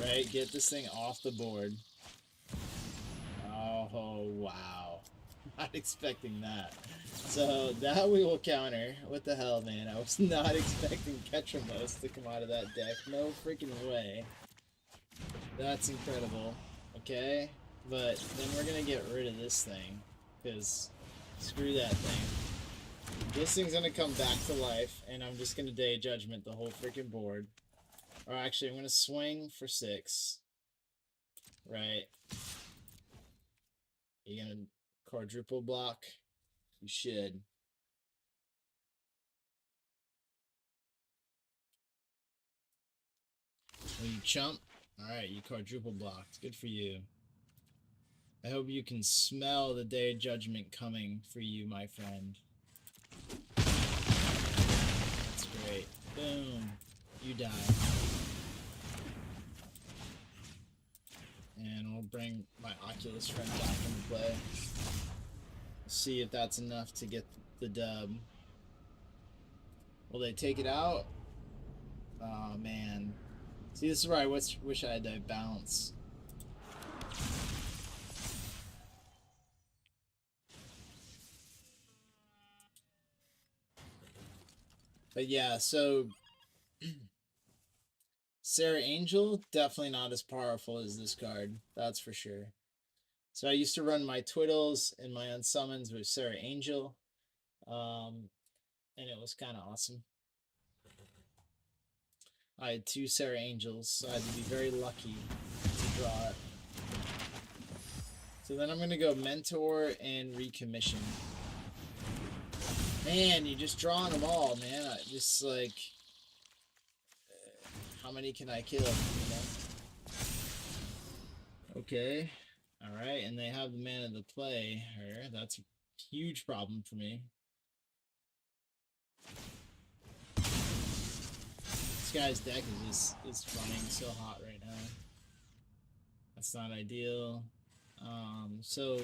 Right? Get this thing off the board. Oh, wow. Not expecting that. So, that we will counter. What the hell, man? I was not expecting Ketramos to come out of that deck. No freaking way. That's incredible. Okay? But then we're going to get rid of this thing. Because screw that thing. This thing's gonna come back to life, and I'm just gonna Day of Judgment the whole freaking board. Or actually, I'm gonna swing for 6. Right. You gonna quadruple block? You should. Will you chump? Alright, you quadruple blocked. Good for you. I hope you can smell the Day of Judgment coming for you, my friend. That's great. Boom. You die. And we'll bring my Oculus friend back into play. See if that's enough to get the dub. Will they take it out? Oh, man. See, this is where I wish I had that bounce. But yeah, so Sarah Angel, definitely not as powerful as this card. That's for sure. So I used to run my Twiddles and my unsummons with Sarah Angel. And it was kind of awesome. I had 2 Sarah Angels, so I had to be very lucky to draw it. So then I'm going to go Mentor and Recommission. Man, you're just drawing them all, man. I just, like, how many can I kill, you know? Okay. Alright, and they have the mana to play her. That's a huge problem for me. This guy's deck is running so hot right now. That's not ideal. So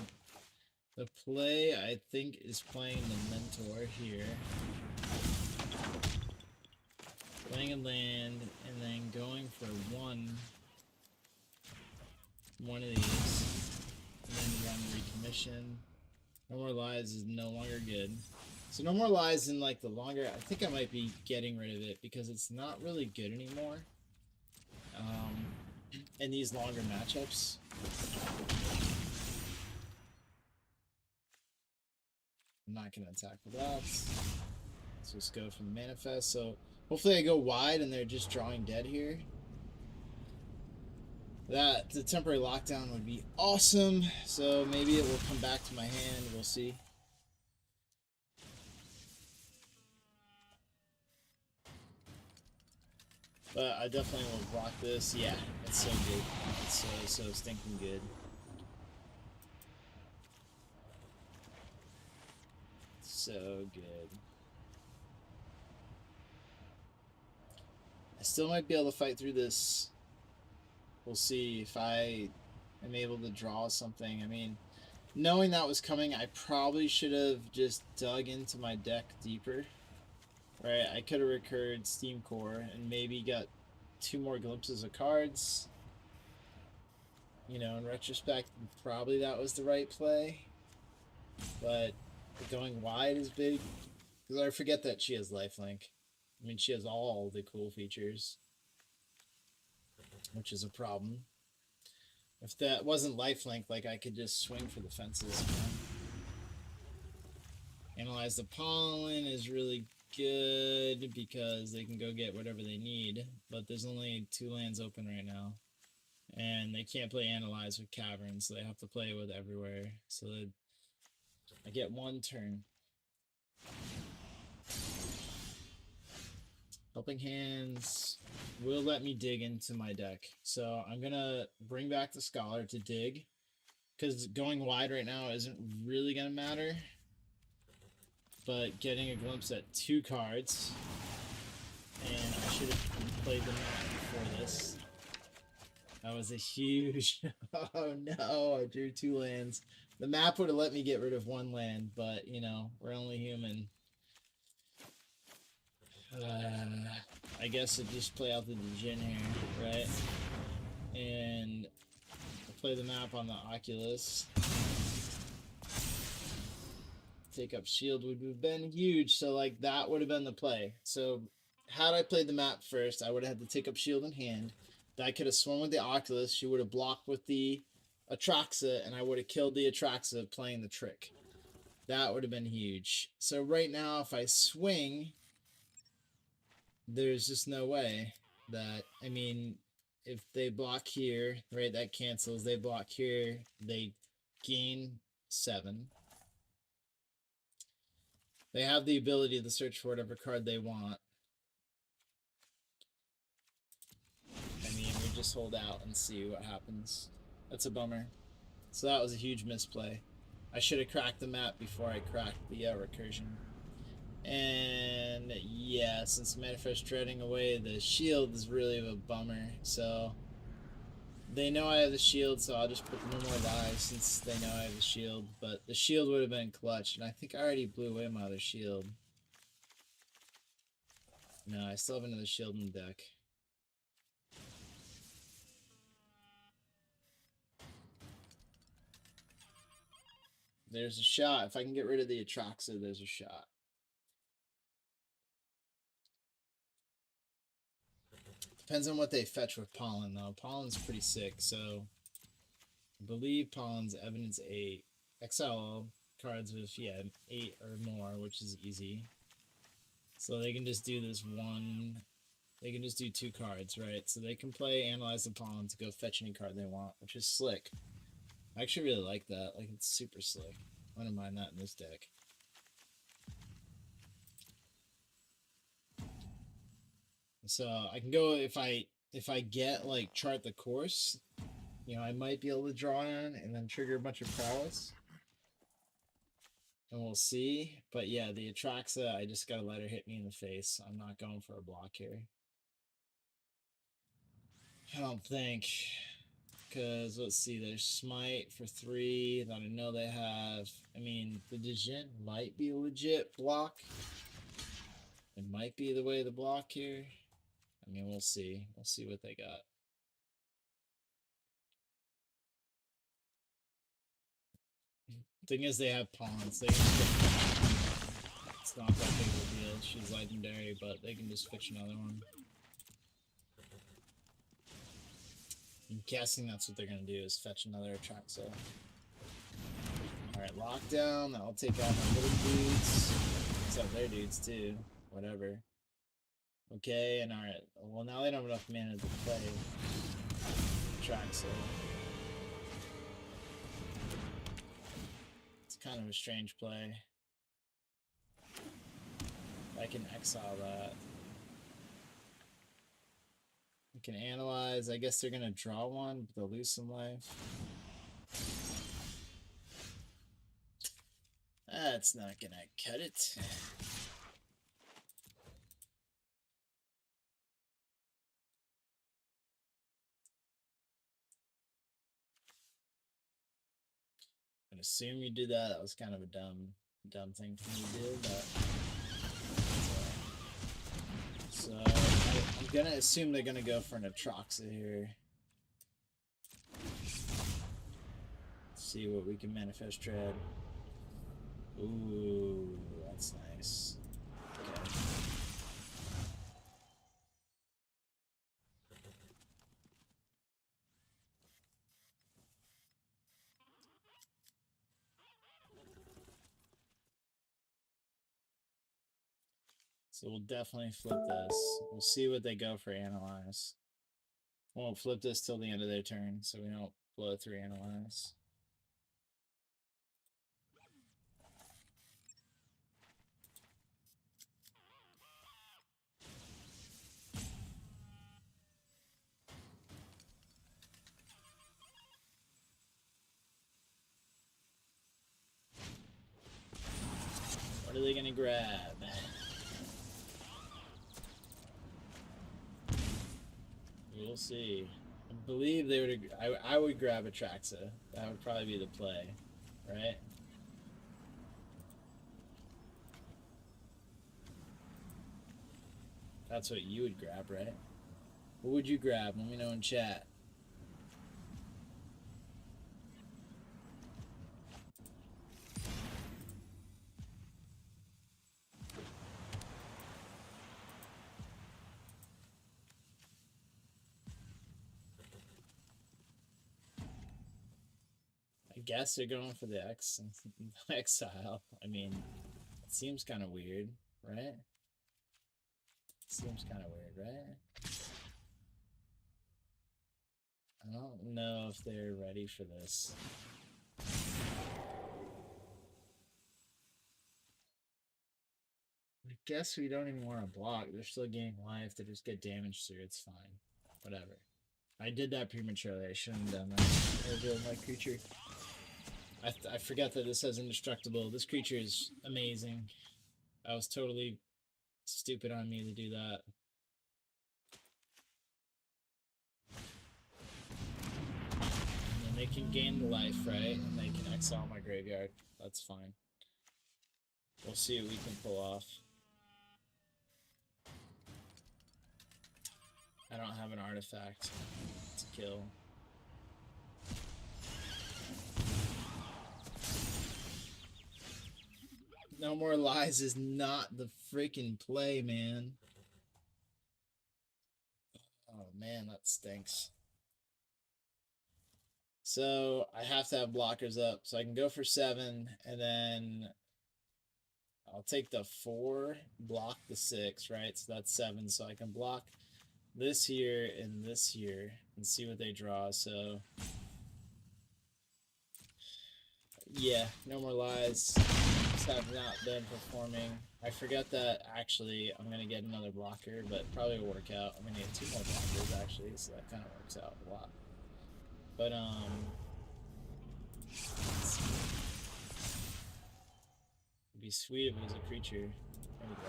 the play, I think, is playing the Mentor here. Playing a land, and then going for one of these. And then one recommission. No More Lies is no longer good. So No More Lies in, like, the longer... I think I might be getting rid of it, because it's not really good anymore. In these longer matchups. I'm not going to attack with that. Let's just go for the Manifest. So hopefully I go wide and they're just drawing dead here. That, the temporary lockdown would be awesome. So maybe it will come back to my hand. We'll see. But I definitely will block this. Yeah, it's so good. It's so stinking good. So good. I still might be able to fight through this. We'll see if I am able to draw something. I mean, knowing that was coming, I probably should have just dug into my deck deeper. Right, I could have recurred Steam Core and maybe got 2 more glimpses of cards. You know, in retrospect, probably that was the right play. But going wide is big. Because I forget that she has lifelink. I mean, she has all the cool features. Which is a problem. If that wasn't lifelink, like, I could just swing for the fences. Analyze the Pollen is really good because they can go get whatever they need. But there's only 2 lands open right now. And they can't play Analyze with Caverns, so they have to play with Everywhere. So I get 1 turn. Helping Hands will let me dig into my deck. So I'm going to bring back the Scholar to dig. Because going wide right now isn't really going to matter. But getting a glimpse at 2 cards. And I should have played the map before this. That was a huge... Oh no, I drew 2 lands. The map would have let me get rid of 1 land, but, you know, we're only human. I guess it just play out the Djinn here, right? And I'll play the map on the Oculus. Take up shield would have been huge, so, like, that would have been the play. So had I played the map first, I would have had to take up shield in hand. I could have swung with the Oculus, she would have blocked with the Atraxa, and I would have killed the Atraxa playing the trick. That would have been huge. So right now, if I swing, there's just no way that, I mean, if they block here, right, that cancels. They block here, they gain 7. They have the ability to search for whatever card they want. I mean, we just hold out and see what happens. That's a bummer. So that was a huge misplay. I should have cracked the map before I cracked the recursion. And yeah, since Manifest Dreading away the shield is really a bummer. So they know I have the shield, so I'll just put No More Lies since they know I have the shield. But the shield would have been clutch, and I think I already blew away my other shield. No, I still have another shield in the deck. There's a shot. If I can get rid of the Atraxa, there's a shot. Depends on what they fetch with Pollen, though. Pollen's pretty sick, so I believe Pollen's Evidence 8. Exile cards with, yeah, 8 or more, which is easy. So they can just do this one. They can just do 2 cards, right? So they can play Analyze the Pollen to go fetch any card they want, which is slick. I actually really like that. Like, it's super slick. I don't mind that in this deck. So I can go if I get like Chart the Course, you know, I might be able to draw in and then trigger a bunch of prowess. And we'll see. But yeah, the Atraxa, I just gotta let her hit me in the face. I'm not going for a block here. I don't think. Because, let's see, there's Smite for 3 that I know they have. I mean, the Djinn might be a legit block. It might be the way the block here. I mean, we'll see. We'll see what they got. Thing is, they have pawns. They can it's not that big of a deal. She's legendary, but they can just fetch another one. I'm guessing that's what they're going to do, is fetch another Atraxa. Alright, lockdown. That'll take out my little dudes. Except their dudes, too. Whatever. Okay, and alright. Well, now they don't have enough mana to play Atraxa. It's kind of a strange play. I can exile that. I can analyze. I guess they're going to draw one, but they'll lose some life. That's not going to cut it. I assume you did that. That was kind of a dumb thing for me to do, but so I'm gonna assume they're gonna go for an Atraxa here. Let's see what we can manifest tread. Ooh, that's nice. Okay. So we'll definitely flip this. We'll see what they go for Analyze. Won't flip this till the end of their turn, so we don't blow through Analyze. What are they gonna grab? We'll see. I believe they would. I would grab Atraxa. That would probably be the play, right? That's what you would grab, right? What would you grab? Let me know in chat. I guess they're going for the exile. I mean, it seems kind of weird, right? Seems kind of weird, right? I don't know if they're ready for this. I guess we don't even want to block. They're still gaining life. They just get damaged through. It's fine. Whatever. I did that prematurely. I shouldn't have done that. I revealed my creature. I forget that this has indestructible. This creature is amazing. I was totally stupid on me to do that. And then they can gain the life, right? And they can exile my graveyard. That's fine. We'll see what we can pull off. I don't have an artifact to kill. No More Lies is not the freaking play, man. Oh, man, that stinks. So I have to have blockers up. So I can go for 7, and then I'll take the 4, block the 6, right? So that's 7. So I can block this here and this here and see what they draw. So yeah, no more lies. Just have not been performing. I forget that actually I'm gonna get another blocker, but probably will work out. I'm gonna get 2 more blockers actually, so that kind of works out a lot. But it'd be sweet if it was a creature. There we go.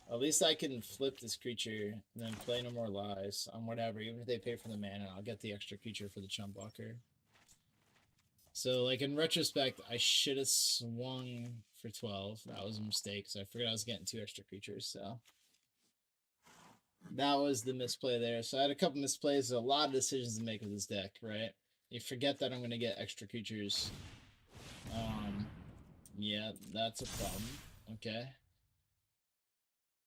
At least I can flip this creature and then play No More Lies on whatever. Even if they pay for the mana, I'll get the extra creature for the chump blocker. So, like, in retrospect, I should have swung for 12. That was a mistake, because I figured I was getting 2 extra creatures, so. That was the misplay there. So I had a couple misplays, a lot of decisions to make with this deck, right? You forget that I'm going to get extra creatures. Yeah, that's a problem. Okay.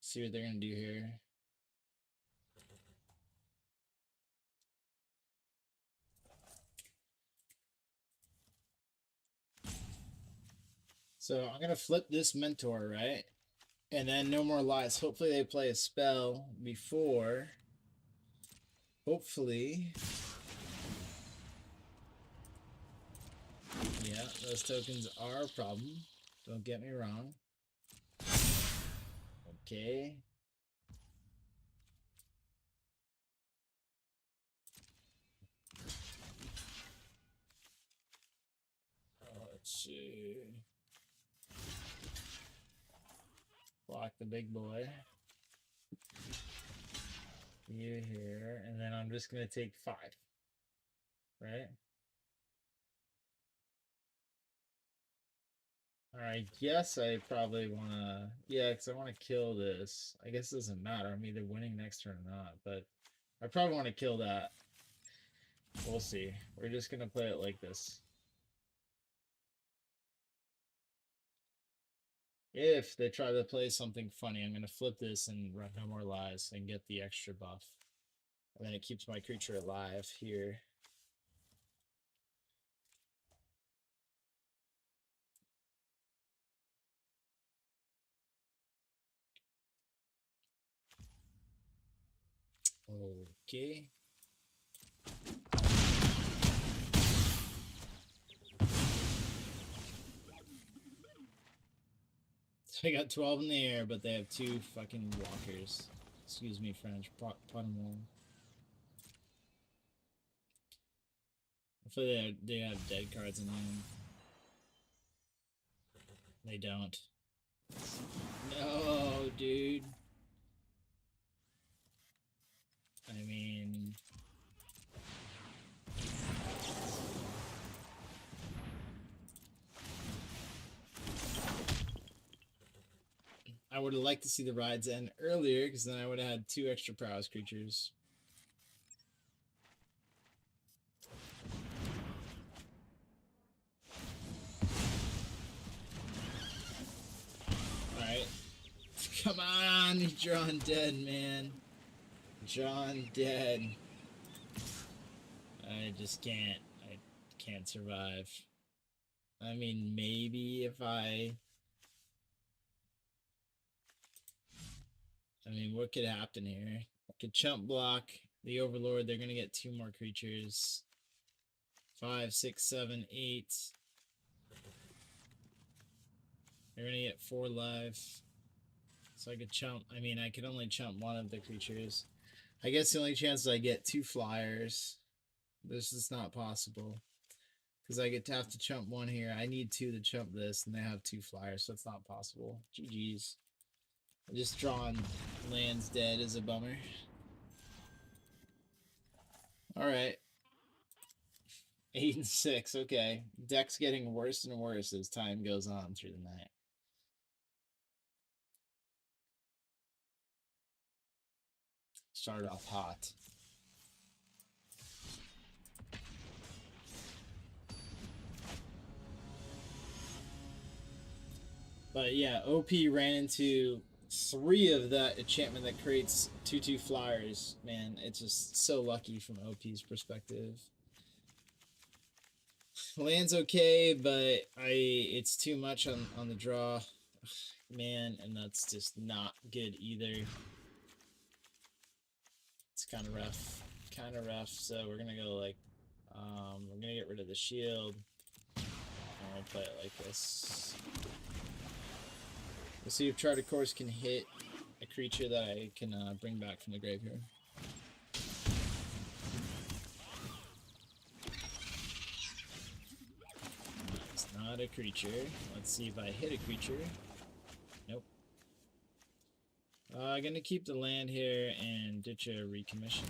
See what they're going to do here. So I'm going to flip this Mentor, right? And then No More Lies. Hopefully they play a spell before. Hopefully. Yeah, those tokens are a problem. Don't get me wrong. Okay. Let's see. Block the big boy. You here, and then I'm just gonna take 5. Right? Alright, yes, I probably wanna. Yeah, because I wanna kill this. I guess it doesn't matter. I'm either winning next turn or not, but I probably wanna kill that. We'll see. We're just gonna play it like this. If they try to play something funny, I'm going to flip this and run No More Lies and get the extra buff. And then it keeps my creature alive here. Okay. So I got 12 in the air, but they have 2 fucking blockers. Excuse me, French. Pardon moi. Hopefully they have dead cards in hand. They don't. No, dude. I mean... I would have liked to see the rides end earlier, because then I would have had 2 extra prowess creatures. Alright. Come on, John dead, man. John dead. I just can't. I can't survive. I mean, maybe if I mean, what could happen here? I could chump block the Overlord. They're gonna get 2 more creatures. 5, 6, 7, 8. They're gonna get 4 life. So I could chump. I mean, I could only chump 1 of the creatures. I guess the only chance is I get 2 flyers. This is not possible. Because I get to have to chump 1 here. I need 2 to chump this, and they have 2 flyers, so it's not possible. GG's. Just drawing lands dead is a bummer. Alright. 8 and 6, okay. Deck's getting worse and worse as time goes on through the night. Started off hot. But yeah, OP ran into 3 of that enchantment that creates 2/2 flyers. Man, it's just so lucky from OP's perspective. Land's okay, but it's too much on the draw. Man, and that's just not good either. It's kind of rough. Kind of rough, so we're gonna go like, we're gonna get rid of the shield. And we'll play it like this. We'll see if Charted Course can hit a creature that I can bring back from the graveyard. It's not a creature. Let's see if I hit a creature. Nope. I'm gonna keep the land here and ditch a recommission.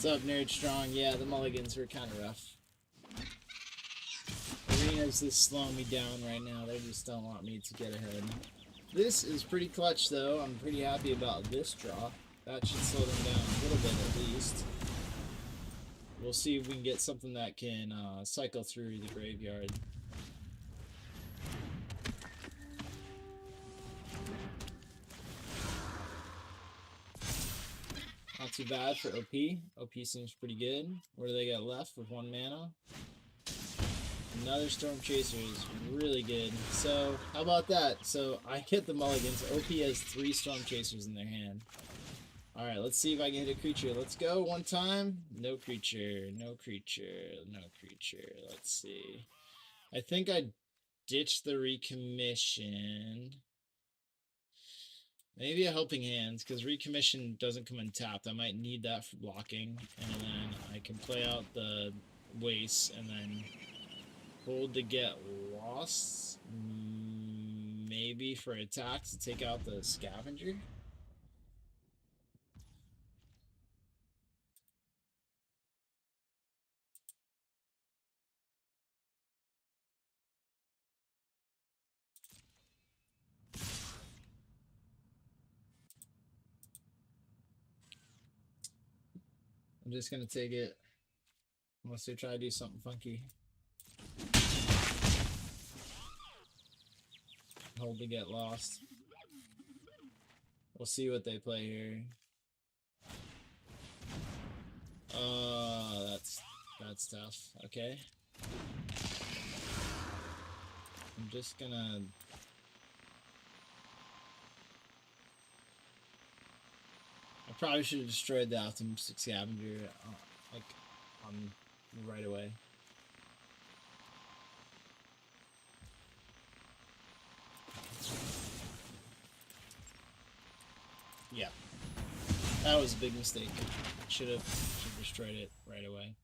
What's up, Nerd Strong? Yeah, the mulligans were kind of rough. Arena's just slowing me down right now. They just don't want me to get ahead. This is pretty clutch, though. I'm pretty happy about this draw. That should slow them down a little bit at least. We'll see if we can get something that can cycle through the graveyard. Not too bad for OP. OP seems pretty good. What do they got left with 1 mana? Another Storm Chaser is really good. So, how about that? So, I hit the mulligans. OP has 3 Storm Chasers in their hand. Alright, let's see if I can hit a creature. Let's go. 1 time. No creature. No creature. No creature. Let's see. I think I ditched the recommission. Maybe a Helping Hands, because recommission doesn't come untapped. I might need that for blocking, and then I can play out the waste, and then hold to get lost. Maybe for attacks to take out the scavenger. I'm just gonna take it unless they try to do something funky. Hold to get lost. We'll see what they play here. That's tough. Okay. I'm just gonna... I probably should have destroyed the optimistic scavenger like right away. Yeah, that was a big mistake. Should have destroyed it right away.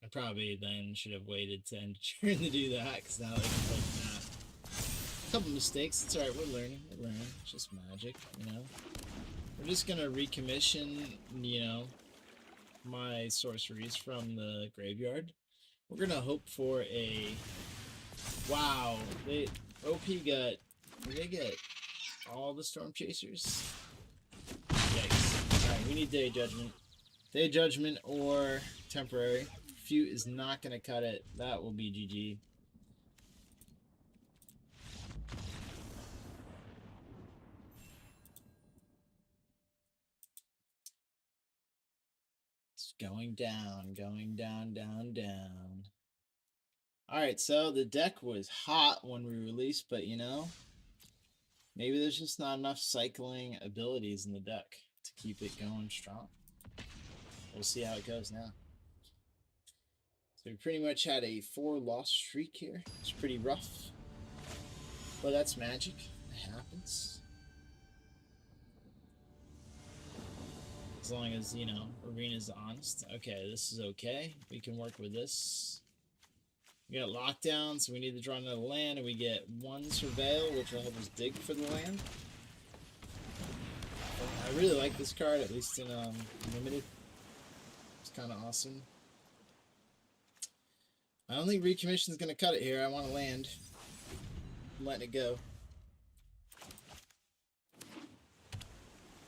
I probably then should have waited to end turn to do that, because now they can play that. A couple mistakes. It's alright. We're learning. We're learning. It's just magic, you know. We're just gonna recommission, you know, my sorceries from the graveyard. We're gonna hope for a... Wow, OP got... Did they get all the Storm Chasers? Yikes. Alright, we need Day Judgment. Day Judgment or Temporary. Few is not gonna cut it. That will be GG. It's going down, down, down. Alright, so the deck was hot when we released, but you know, maybe there's just not enough cycling abilities in the deck to keep it going strong. We'll see how it goes now. So we pretty much had a 4-loss streak here. It's pretty rough, but that's magic. It happens. As long as, you know, Arena's honest. Okay, this is okay. We can work with this. We got lockdown, so we need to draw another land, and we get 1 Surveil, which will help us dig for the land. I really like this card, at least in limited. It's kind of awesome. I don't think recommission is going to cut it here. I want to land. I'm letting it go.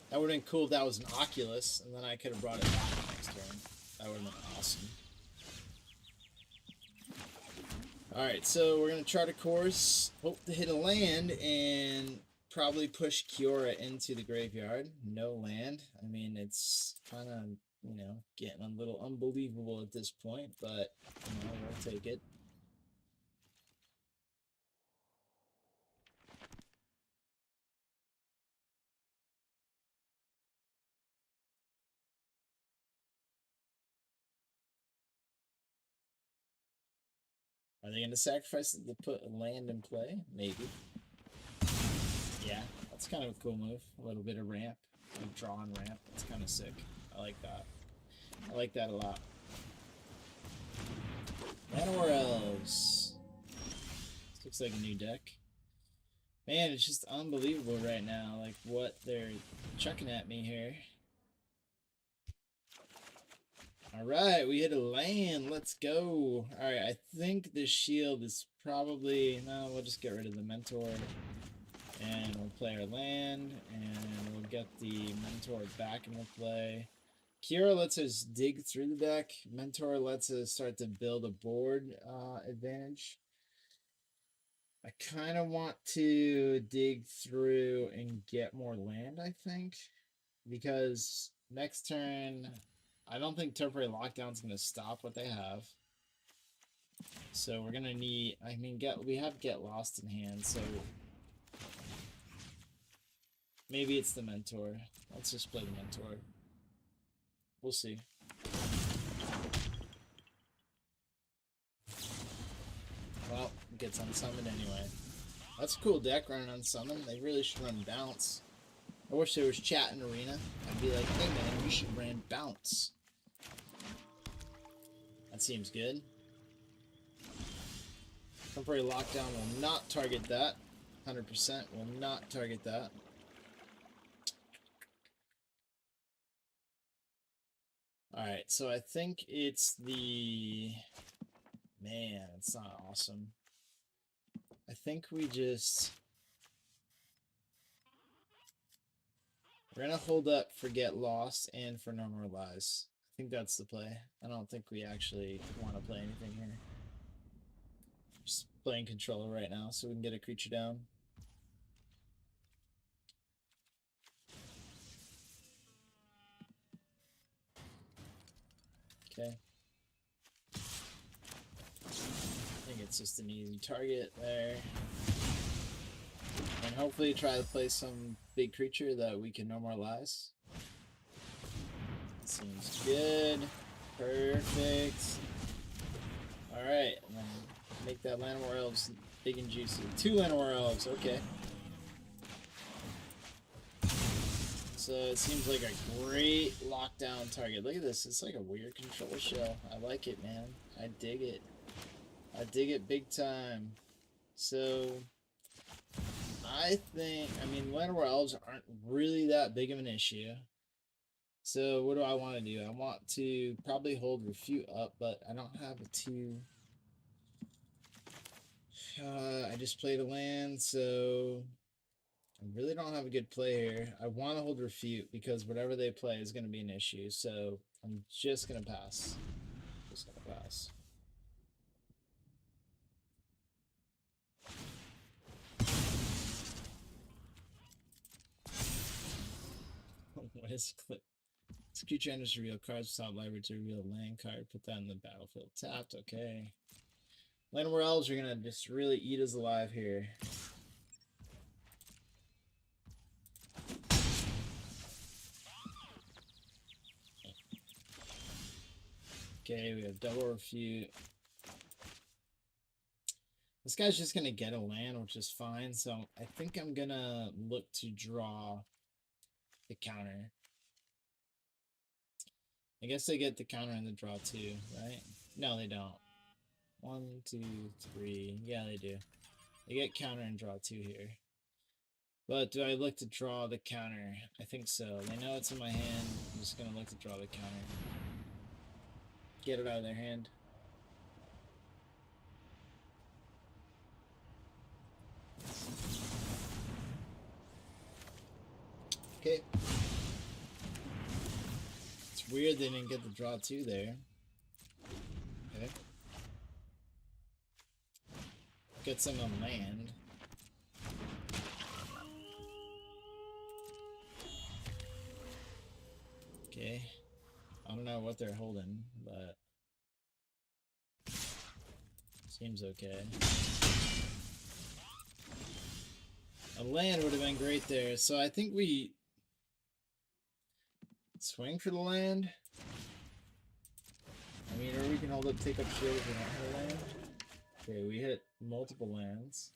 That would have been cool if that was an Oculus, and then I could have brought it back next turn. That would have been awesome. Alright, so we're going to chart a course, hope to hit a land, and probably push Kiora into the graveyard. No land. I mean, it's kind of, you know, getting a little unbelievable at this point, but, you know, we'll take it. Are they going to sacrifice it to put a land in play? Maybe. Yeah, that's kind of a cool move. A little bit of ramp. Like draw and ramp. That's kind of sick. I like that. I like that a lot. Manowar Elves. This looks like a new deck. Man, it's just unbelievable right now, like what they're chucking at me here. Alright, we hit a land. Let's go. Alright, I think the shield is probably... No, we'll just get rid of the mentor. And we'll play our land, and we'll get the mentor back into play. Kira lets us dig through the deck. Mentor lets us start to build a board advantage. I kind of want to dig through and get more land, I think. Because next turn, I don't think Temporary Lockdown's going to stop what they have. So we're going to need... I mean, we have Get Lost in hand, so... Maybe it's the Mentor. Let's just play the Mentor. We'll see. Well, it gets unsummoned anyway. That's a cool deck running unsummoned. They really should run Bounce. I wish there was chat in Arena. I'd be like, hey man, you should run Bounce. That seems good. Temporary Lockdown will not target that. 100% will not target that. Alright, so I think it's the... Man, it's not awesome. I think we just... We're going to hold up for Get Lost and for Normalize. I think that's the play. I don't think we actually want to play anything here. Just playing controller right now so we can get a creature down. Okay. I think it's just an easy target there. And hopefully try to play some big creature that we can normalize. Seems good. Perfect. Alright, and then make that Llanowar Elves big and juicy. 2 Llanowar Elves, okay. So it seems like a great lockdown target. Look at this, it's like a weird control shell. I like it, man. I dig it. I dig it big time. So I think, I mean, Llanowar Elves aren't really that big of an issue. So what do I want to do? I want to probably hold Refute up, but I don't have a 2. I just played a land, so I really don't have a good play here. I want to hold Refute because whatever they play is going to be an issue. So I'm just going to pass. Just going to pass. What is clip? This creature enters to reveal cards, top library to reveal a land card. Put that in the battlefield tapped. Okay. Llanowar Elves are going to just really eat us alive here. Okay, we have double Refute. This guy's just going to get a land, which is fine. So I think I'm going to look to draw the counter. I guess they get the counter and the draw too, right? No, they don't. 1, 2, 3. Yeah, they do. They get counter and draw 2 here. But do I look to draw the counter? I think so. They know it's in my hand. I'm just going to look to draw the counter. Get it out of their hand. Okay. Weird they didn't get the draw 2 there. Okay. Get some on land. Okay. I don't know what they're holding, but seems okay. A land would have been great there, so I think we swing for the land. I mean, or we can hold up, take up shield if we don't hit a land. Okay, we hit multiple lands.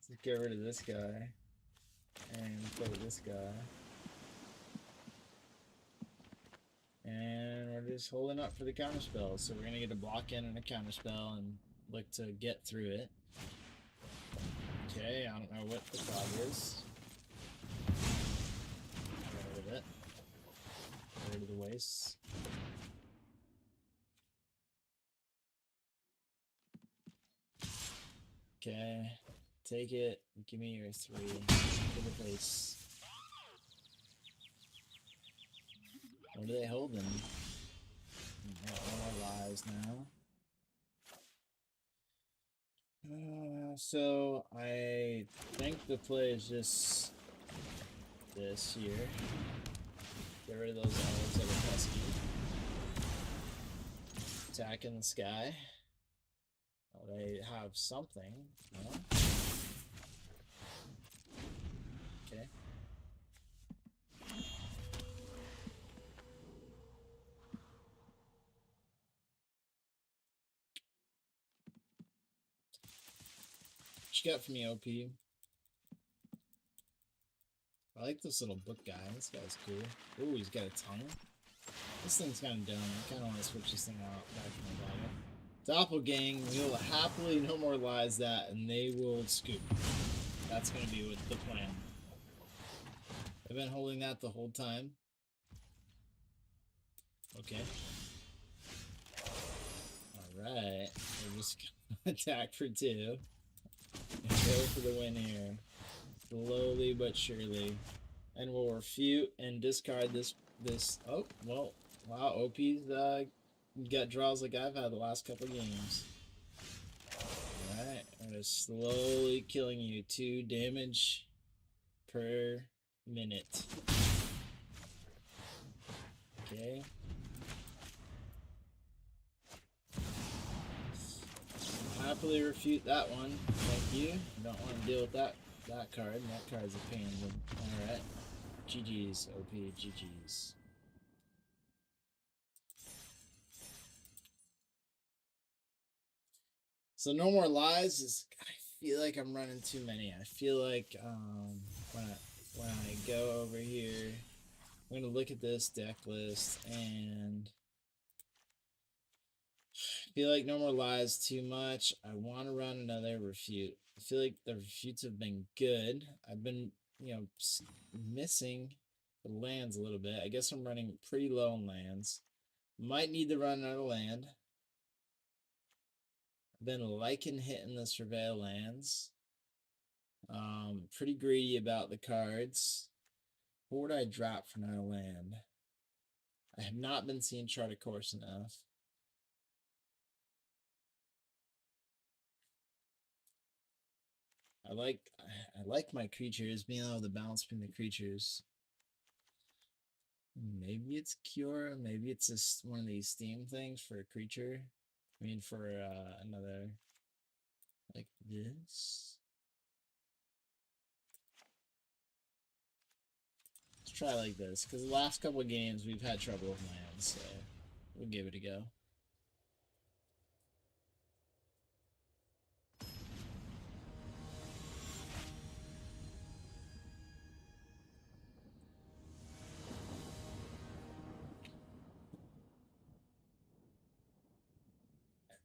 Let's get rid of this guy and play this guy. And we're just holding up for the counterspell. So we're gonna get a block in and a counterspell and look to get through it. Okay, I don't know what the fog is. Get rid of it. Get rid of the waste. Okay, take it. Give me your 3 to the face. What are they holding? No more lives now. So I think the play is just this here. Get rid of those elves that are pesky. Attack in the sky. Oh, they have something. No? Okay. What you got for me, OP? I like this little book guy. This guy's cool. Ooh, he's got a tongue. This thing's kind of dumb. I kind of want to switch this thing out back in the battle. Doppelgang, we will happily no more lies that, and they will scoop. That's going to be what the plan. I've been holding that the whole time. Okay. Alright. We're just going to attack for 2. And go for the win here. Slowly but surely. And we'll refute and discard this. Oh, well. Wow, OP's got draws like I've had the last couple games. Alright, I'm just slowly killing you. 2 damage per minute. Okay. I'll happily refute that one. Thank you. I don't want to deal with that card. That card's a pain. Alright. GG's, OP, GG's. So no more lies is, I feel like I'm running too many. I feel like when I go over here, I'm gonna look at this deck list and I feel like no more lies too much. I want to run another refute. I feel like the refutes have been good. I've been, missing the lands a little bit. I guess I'm running pretty low on lands. Might need to run another land. Been liking hitting the surveil lands. Pretty greedy about the cards. What would I drop for another land? I have not been seeing Chart a Course enough. I like my creatures, being able to balance between the creatures. Maybe it's Cure, maybe it's just one of these Steam things for a creature. I mean, for another, like this. Let's try like this, because the last couple of games we've had trouble with lands, so we'll give it a go.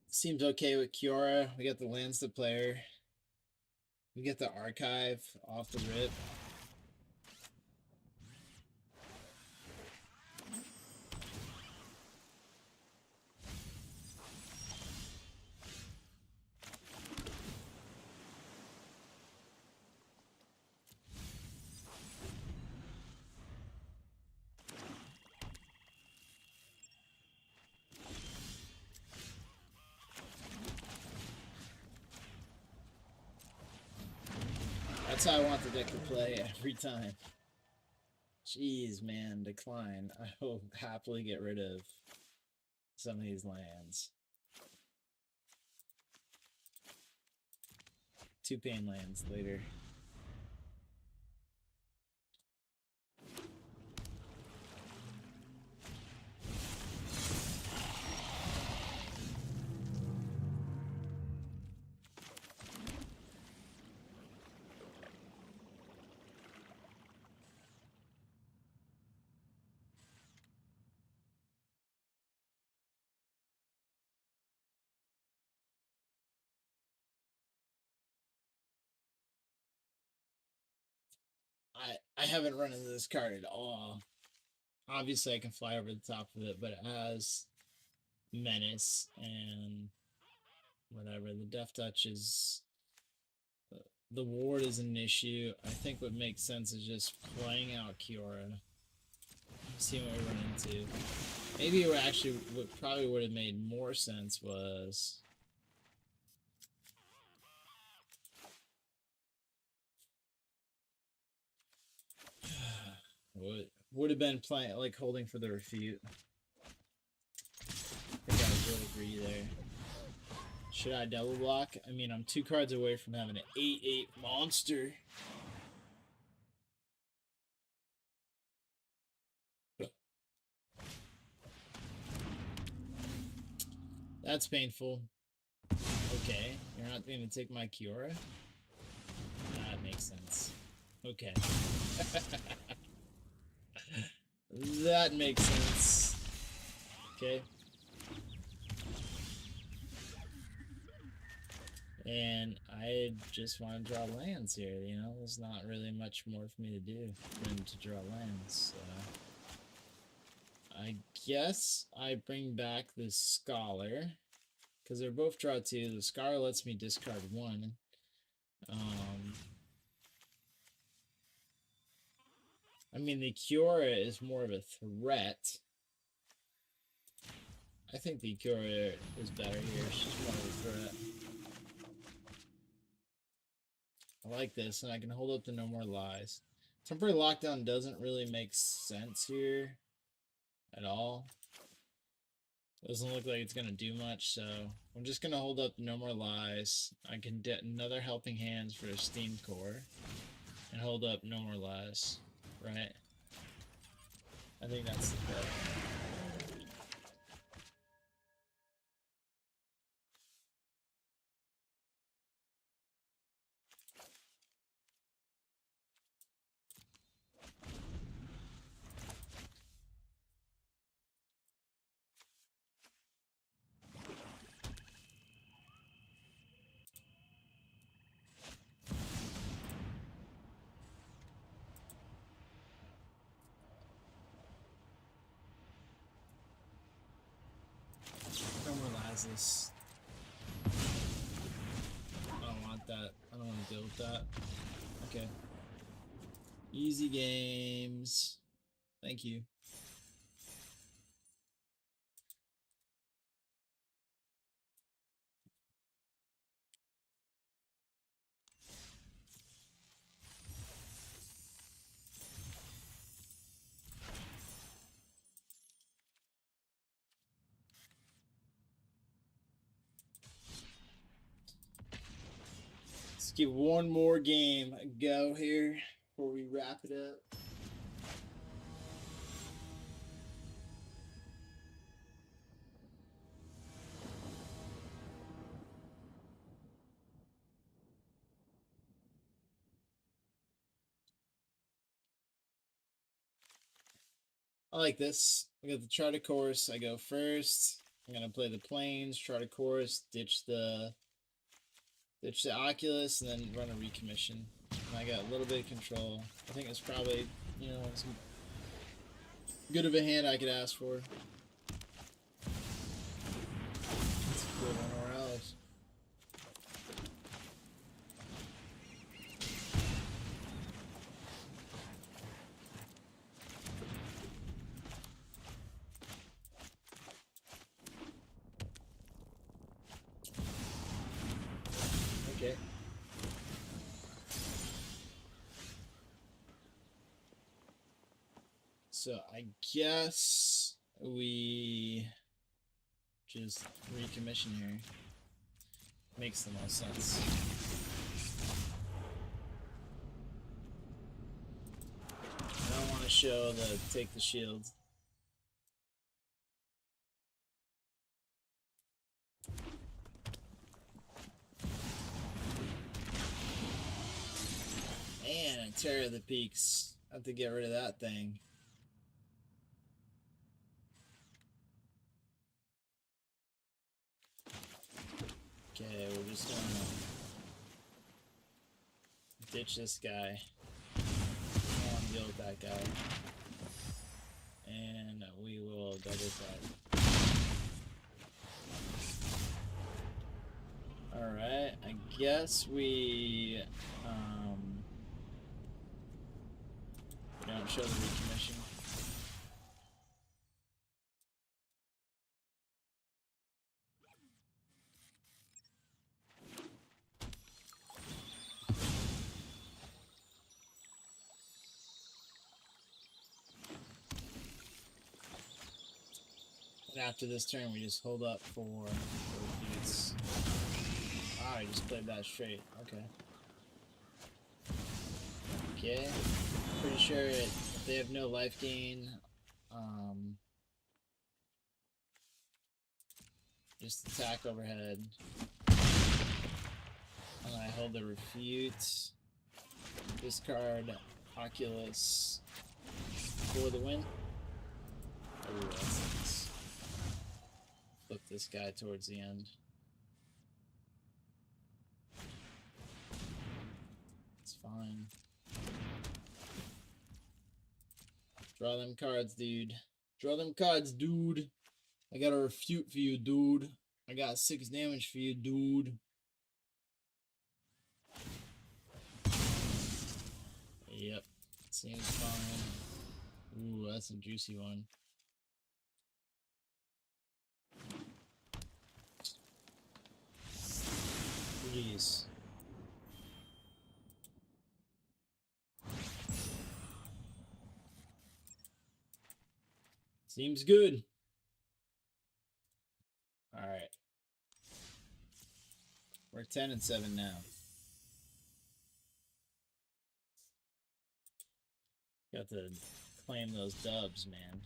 Seems okay with Kiora. We got the lands to player. We get the archive off the rip. That's how I want the deck to play every time. Jeez, man, decline. I will happily get rid of some of these lands. 2 pain lands later. I haven't run into this card at all. Obviously, I can fly over the top of it, but it has Menace and whatever. The Death Touch is... The ward is an issue. I think what makes sense is just playing out Kiora. Seeing what we run into. Maybe what probably would have made more sense was... would have been playing, like, holding for the refute. I think I would agree there. Should I double block? I mean, I'm 2 cards away from having an 8/8 monster. That's painful. Okay, you're not going to take my Kiora? That makes sense. Okay. That makes sense. Okay. And I just want to draw lands here, you know? There's not really much more for me to do than to draw lands. I guess I bring back the Scholar, because they're both draw 2. The Scholar lets me discard 1. I mean, the Kiora is more of a threat. I think the Kiora is better here. She's more of a threat. I like this, and I can hold up to No More Lies. Temporary Lockdown doesn't really make sense here at all. Doesn't look like it's going to do much, so I'm just going to hold up No More Lies. I can get another Helping Hands for a Steam Core and hold up No More Lies, right? I think that's the bet. This. I don't want that. I don't want to deal with that. Okay. Easy games. Thank you. Let's get one more game go here before we wrap it up. I like this. I got the Charter Course. I go first. I'm gonna play the Plains, Charter Course, ditch the Oculus, and then run a recommission. And I got a little bit of control. I think it's probably, you know, as good of a hand I could ask for. Let's go somewhere else. So I guess we just recommission here. Makes the most sense. I don't want to show the take the shield. Man, a Terror of the Peaks. I have to get rid of that thing. Okay, we're just gonna ditch this guy. I don't want to deal with that guy. And we will double tap. Alright, I guess we don't show the recommission. And after this turn, we just hold up for beats. Ah, I just played that straight. Okay. Okay. Pretty sure if they have no life gain, just attack overhead. And I hold the refute. Discard Oculus for the win. Oh, that's nice. Flip this guy towards the end. It's fine. Draw them cards, dude. Draw them cards, dude. I got a refute for you, dude. I got 6 damage for you, dude. Yep. Seems fine. Ooh, that's a juicy one. Jeez. Seems good. Alright. We're 10-7 now. Got to claim those dubs, man.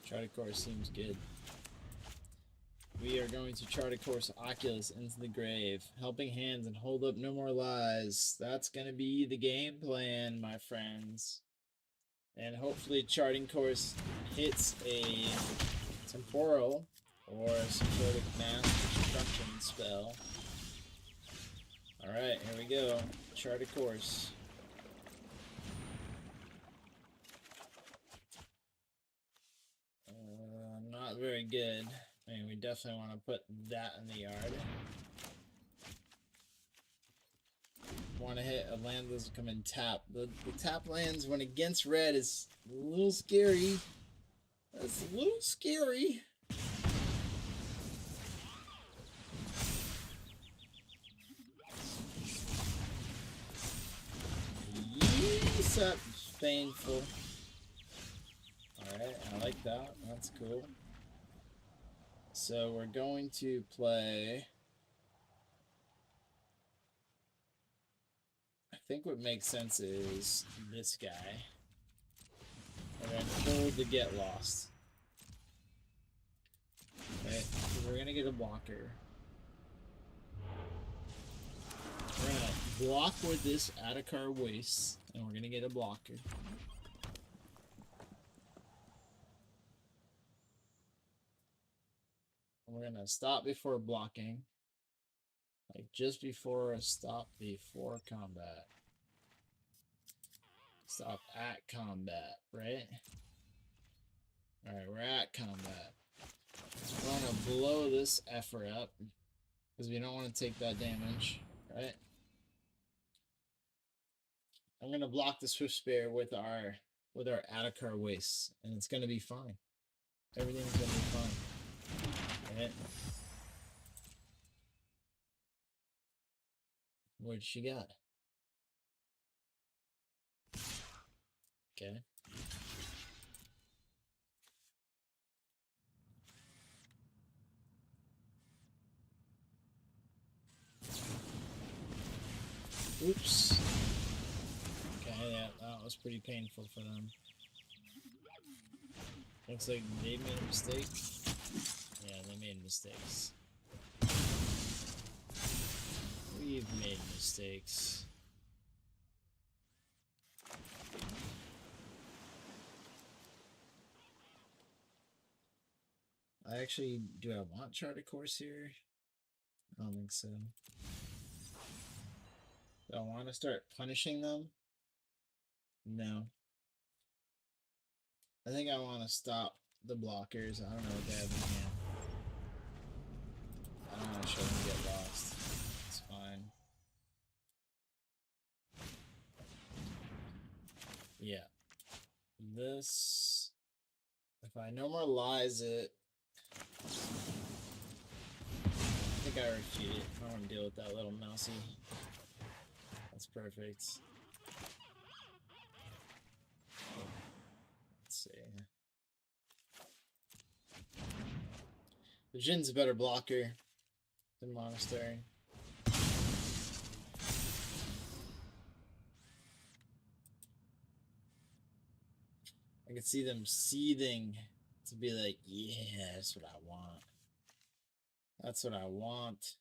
Chart a course seems good. We are going to chart a course Oculus into the grave. Helping hands and hold up no more lies. That's going to be the game plan, my friends. And hopefully charting course hits a temporal or some sort of mass destruction spell. Alright, here we go. Chart a course. Not very good. I mean, we definitely want to put that in the yard. Want to hit a land that doesn't come in tap. The tap lands when against red is a little scary. That's a little scary. Yes, that's painful. Alright, I like that. That's cool. So we're going to play... I think what makes sense is this guy. We're going to hold to get lost. Okay, we're going to get a blocker. We're going to block where this Adakar wastes, and we're going to get a blocker. We're going to stop before blocking. Like just before a stop before combat. Stop at combat, right? Alright, we're at combat. We want to blow this effer up because we don't want to take that damage, right? I'm going to block the Swift Spear with our Atakar Waste, and it's going to be fine. Everything's going to be fine. Right? What'd she got? Okay. Oops. Okay, yeah, that was pretty painful for them. Looks like they made a mistake. Yeah, they made mistakes. We've made mistakes. Do I want Charted Course here? I don't think so. Do I want to start punishing them? No. I think I want to stop the blockers. I don't know what they have in hand. I don't want to show them get lost. It's fine. Yeah. This... If I normalize it... I think I refute it. I don't want to deal with that little mousy. That's perfect. Let's see. The Jin's a better blocker than Monastery. I can see them seething to be like, yeah, that's what I want. That's what I want.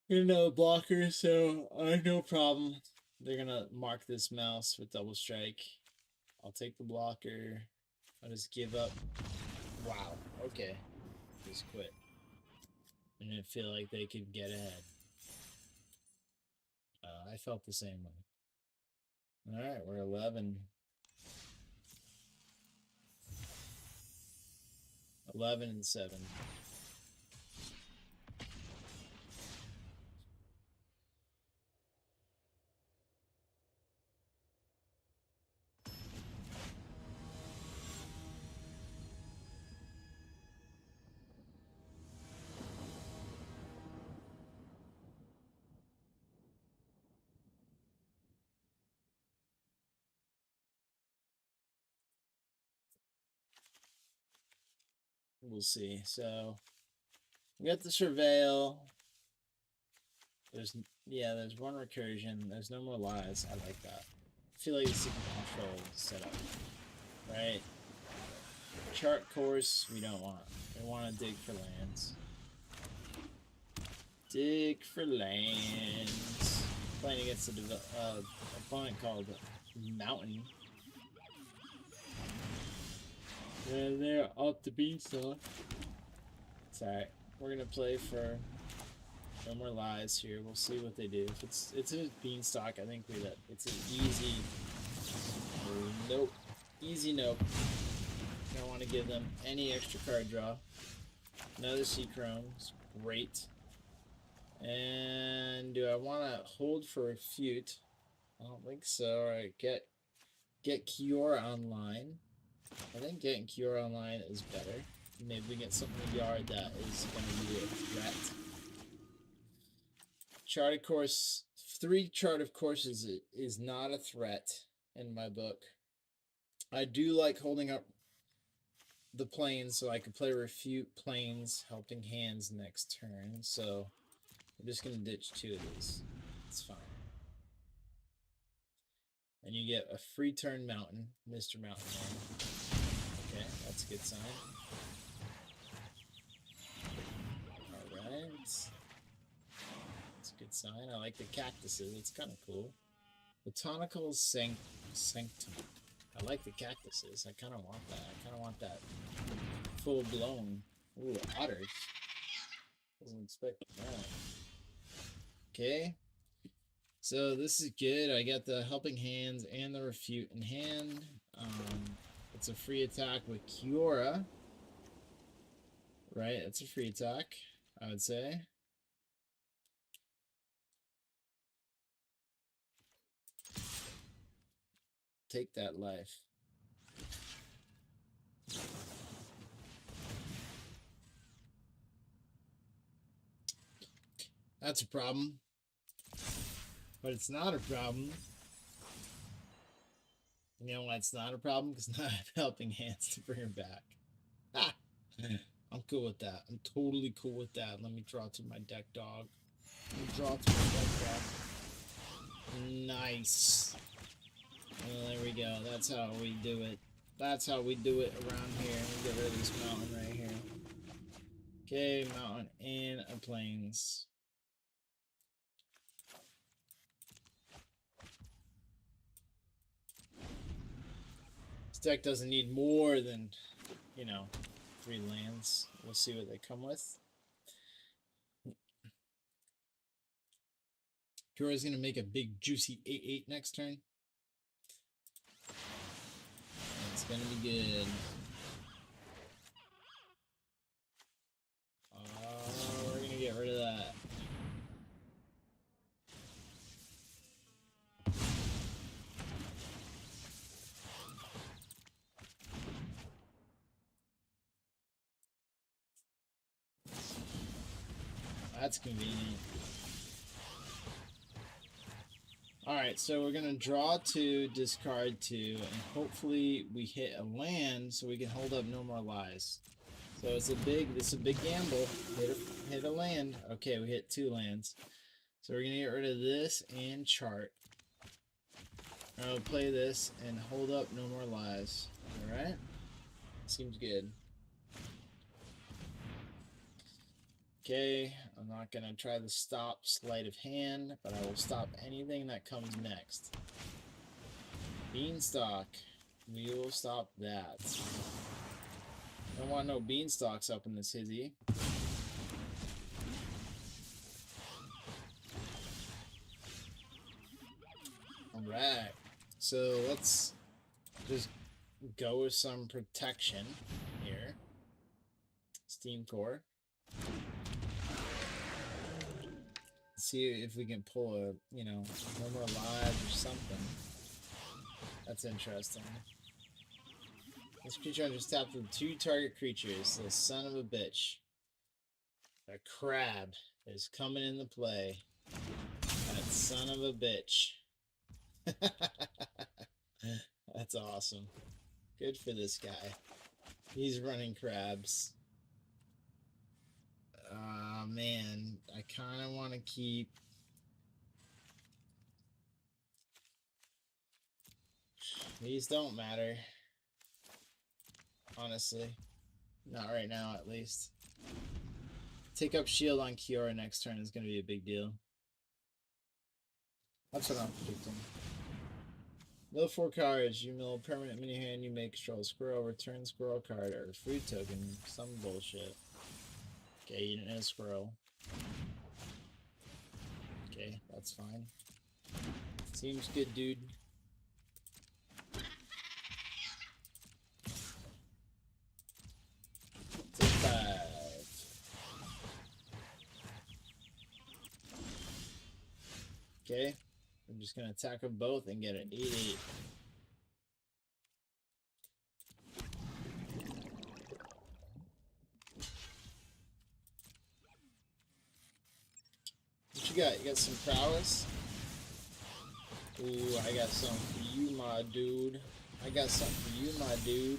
You're no blocker, so I have no problem. They're gonna mark this mouse with double strike. I'll take the blocker. I'll just give up. Wow, okay. Just quit. I didn't feel like they could get ahead. I felt the same way. Alright, we're 11. 11 and 7. We'll see. So we got the surveil. There's one recursion. There's no more lies. I like that. I feel like the secret control setup. Right? Chart course we don't want. We want to dig for lands. Dig for lands. Playing against an opponent called Mountain. Yeah, they're up the beanstalk. It's alright. We're gonna play for no more lies here. We'll see what they do. If it's a beanstalk, I think it's an easy nope. Easy nope. Don't want to give them any extra card draw. Another Seachrome. Great. And do I want to hold for a Refute? I don't think so. Alright, get Kiora online. I think getting Kiora online is better. Maybe we get something in the yard that is going to be a threat. Charted course, 3 charted courses is not a threat in my book. I do like holding up the planes so I can play Refute planes, helping hands next turn. So I'm just going to ditch 2 of these. It's fine. And you get a free turn Mountain, Mr. Mountain Man. Okay, that's a good sign. Alright. That's a good sign. I like the cactuses. It's kind of cool. Botanical Sanctum. I like the cactuses. I kind of want that. I kind of want that full blown. Ooh, otters. Wasn't expecting that. Okay. So this is good. I got the Helping Hands and the Refute in hand. It's a free attack with Kiora. Right, it's a free attack, I would say. Take that life. That's a problem. But it's not a problem. You know why it's not a problem? Because now I have Helping Hands to bring her back. Ah! I'm cool with that. I'm totally cool with that. Let me draw to my deck, dog. Let me draw to my deck, dog. Nice. Oh, there we go. That's how we do it. That's how we do it around here. Let me get rid of this mountain right here. Okay, mountain and a plains. This deck doesn't need more than, you know, 3 lands. We'll see what they come with. Kura's gonna make a big juicy 8/8 next turn. It's gonna be good. We're gonna get rid of that. That's convenient. Alright, so we're gonna draw 2, discard 2, and hopefully we hit a land so we can hold up No More Lies. So this is a big gamble. Hit a land. Okay, we hit 2 lands. So we're gonna get rid of this and chart. I'll play this and hold up No More Lies. Alright? Seems good. Okay, I'm not gonna try to stop Sleight of Hand, but I will stop anything that comes next. Beanstalk. We will stop that. I don't want no beanstalks up in this hizzy. Alright, so let's just go with some protection here. Steam Core. See if we can pull a, you know, No More Lives or something. That's interesting. This creature just tapped with 2 target creatures. The son of a bitch. A crab is coming into play. That son of a bitch. That's awesome. Good for this guy. He's running crabs. Man, I kind of want to keep... These don't matter. Honestly. Not right now, at least. Take up shield on Kiora next turn is going to be a big deal. That's what I'm predicting. Mill 4 cards. You mill a permanent mini hand. You make control squirrel. Return squirrel card or food token. Some bullshit. Okay, you didn't hit a squirrel. Okay, that's fine. Seems good, dude. Take 5. Okay, I'm just gonna attack them both and get an 8/8. What you got? You got some prowess? Ooh, I got something for you, my dude. I got something for you, my dude.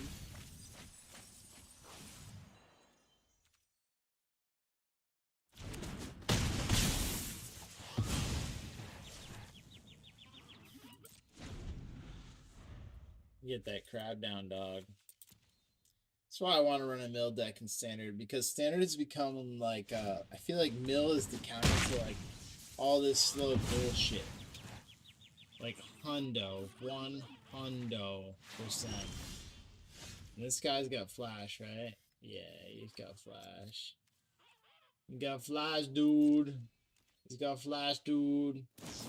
Get that crab down, dog. That's why I want to run a mill deck in standard, because standard has become like I feel like mill is the counter to like all this slow bullshit. Like hundo, 100%. And this guy's got flash, right? Yeah, he's got flash. You got flash, dude. This He's got flash, dude.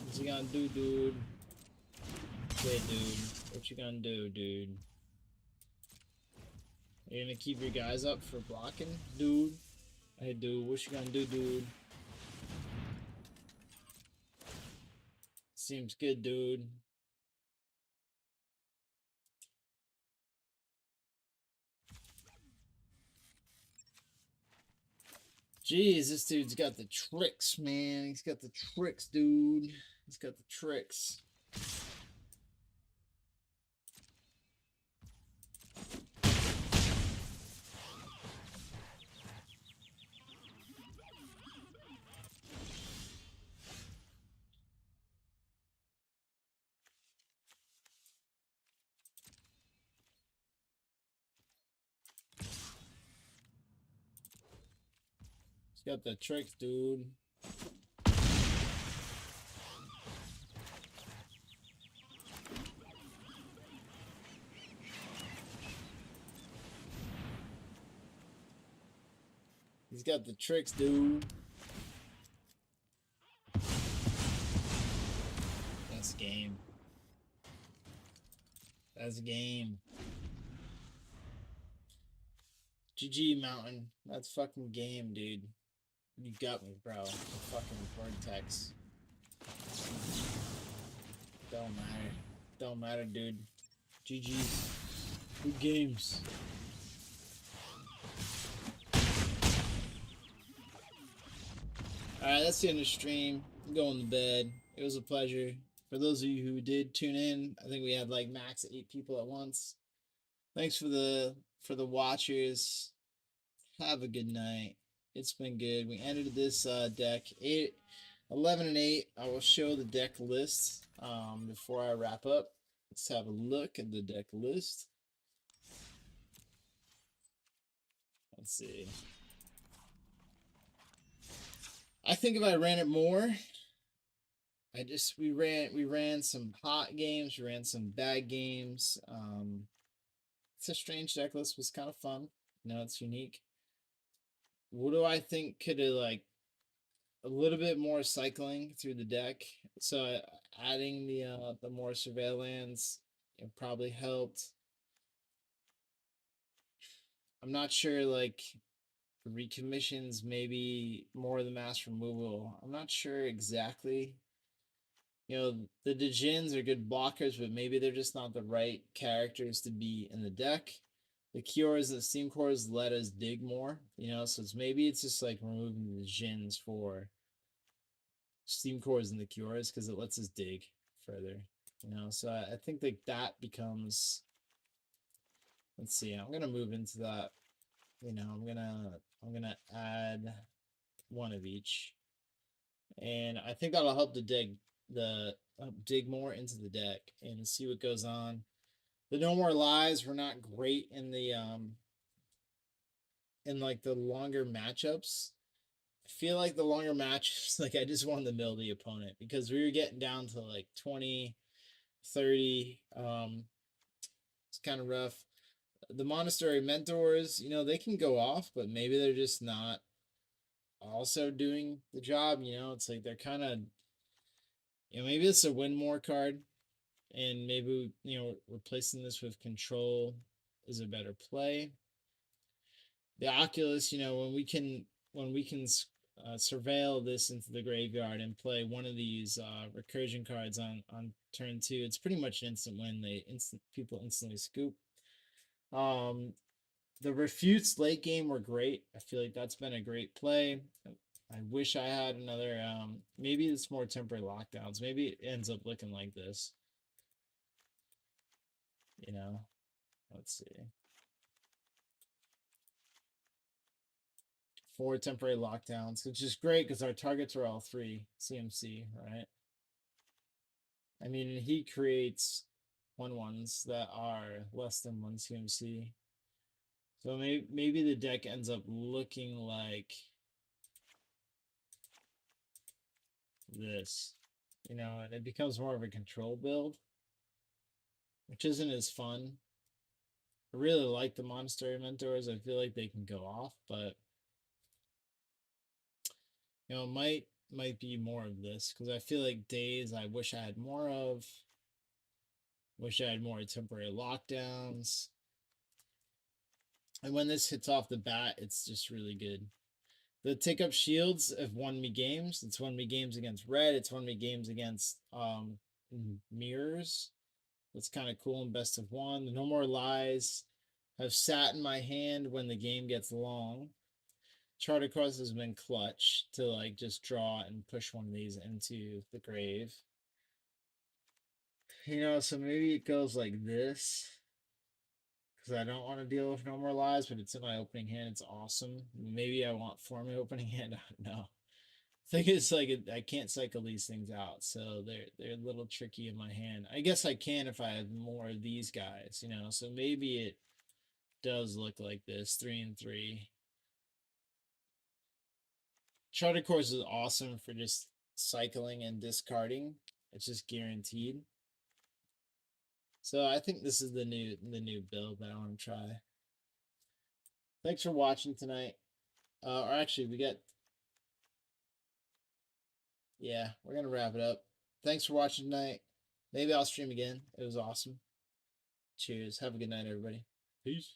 What's he gonna do, dude? Wait, dude. What you gonna do, dude? Are you gonna keep your guys up for blocking, dude? Hey, dude, what you gonna do, dude? Seems good, dude. Jeez, this dude's got the tricks, man. He's got the tricks, dude. He's got the tricks. He's got the tricks, dude. He's got the tricks, dude. That's game. That's game. GG, Mountain. That's fucking game, dude. You got me, bro. The fucking vortex. Don't matter. Don't matter, dude. GG. Good games. Alright, that's the end of the stream. I'm going to bed. It was a pleasure. For those of you who did tune in, I think we had like max 8 people at once. Thanks for the watchers. Have a good night. It's been good. We ended this deck 11 and 8. I will show the deck list before I wrap up. Let's have a look at the deck list. Let's see. I think if I ran it more, we ran some hot games, we ran some bad games. It's a strange deck list. Was kind of fun. It's unique. What do I think could have like a little bit more cycling through the deck? So adding the more surveillance probably helped. I'm not sure like recommissions, maybe more of the mass removal. I'm not sure exactly. The Djinns are good blockers, but maybe they're just not the right characters to be in the deck. The cures, the steam cores let us dig more, so maybe it's just like removing the Djinns for steam cores and the cures because it lets us dig further, so I think like that becomes, let's see, I'm gonna move into that, I'm gonna add one of each, and I think that'll help dig more into the deck and see what goes on. The No More Lies were not great in the in like the longer matchups. I feel like the longer matches, like I just wanted to mill the opponent because we were getting down to like 20, 30. It's kind of rough. The Monastery Mentors, they can go off, but maybe they're just not also doing the job. It's like they're kind of, maybe it's a win more card, and maybe replacing this with control is a better play. The Oculus, when we can surveil this into the graveyard and play one of these recursion cards on turn 2, it's pretty much an instant win. People instantly scoop. The refutes late game were great. I feel like that's been a great play. I wish I had another. Maybe it's more temporary lockdowns. Maybe it ends up looking like this. Let's see. 4 temporary lockdowns, which is great because our targets are all 3 CMC, right? I mean, he creates 1/1s that are less than 1 CMC. So maybe the deck ends up looking like this, and it becomes more of a control build, which isn't as fun. I really like the Monastery Mentors. I feel like they can go off, but might be more of this, because I feel like days I wish I had more of. Wish I had more temporary lockdowns. And when this hits off the bat, it's just really good. The take up shields have won me games. It's won me games against red. It's won me games against mirrors. That's kind of cool in best of one. The no more lies have sat in my hand when the game gets long. Charter Cross has been clutch to like just draw and push one of these into the grave. You know, so maybe it goes like this. Because I don't want to deal with no more lies, but it's in my opening hand. It's awesome. Maybe I want for my opening hand. I don't know. I think it's like I can't cycle these things out, so they're a little tricky in my hand. I guess I can if I have more of these guys, you know. So maybe it does look like this, 3 and 3. Charter Course is awesome for just cycling and discarding. It's just guaranteed. So I think this is the new build that I want to try. Thanks for watching tonight. Or actually, yeah, we're gonna wrap it up. Thanks for watching tonight. Maybe I'll stream again. It was awesome. Cheers. Have a good night, everybody. Peace.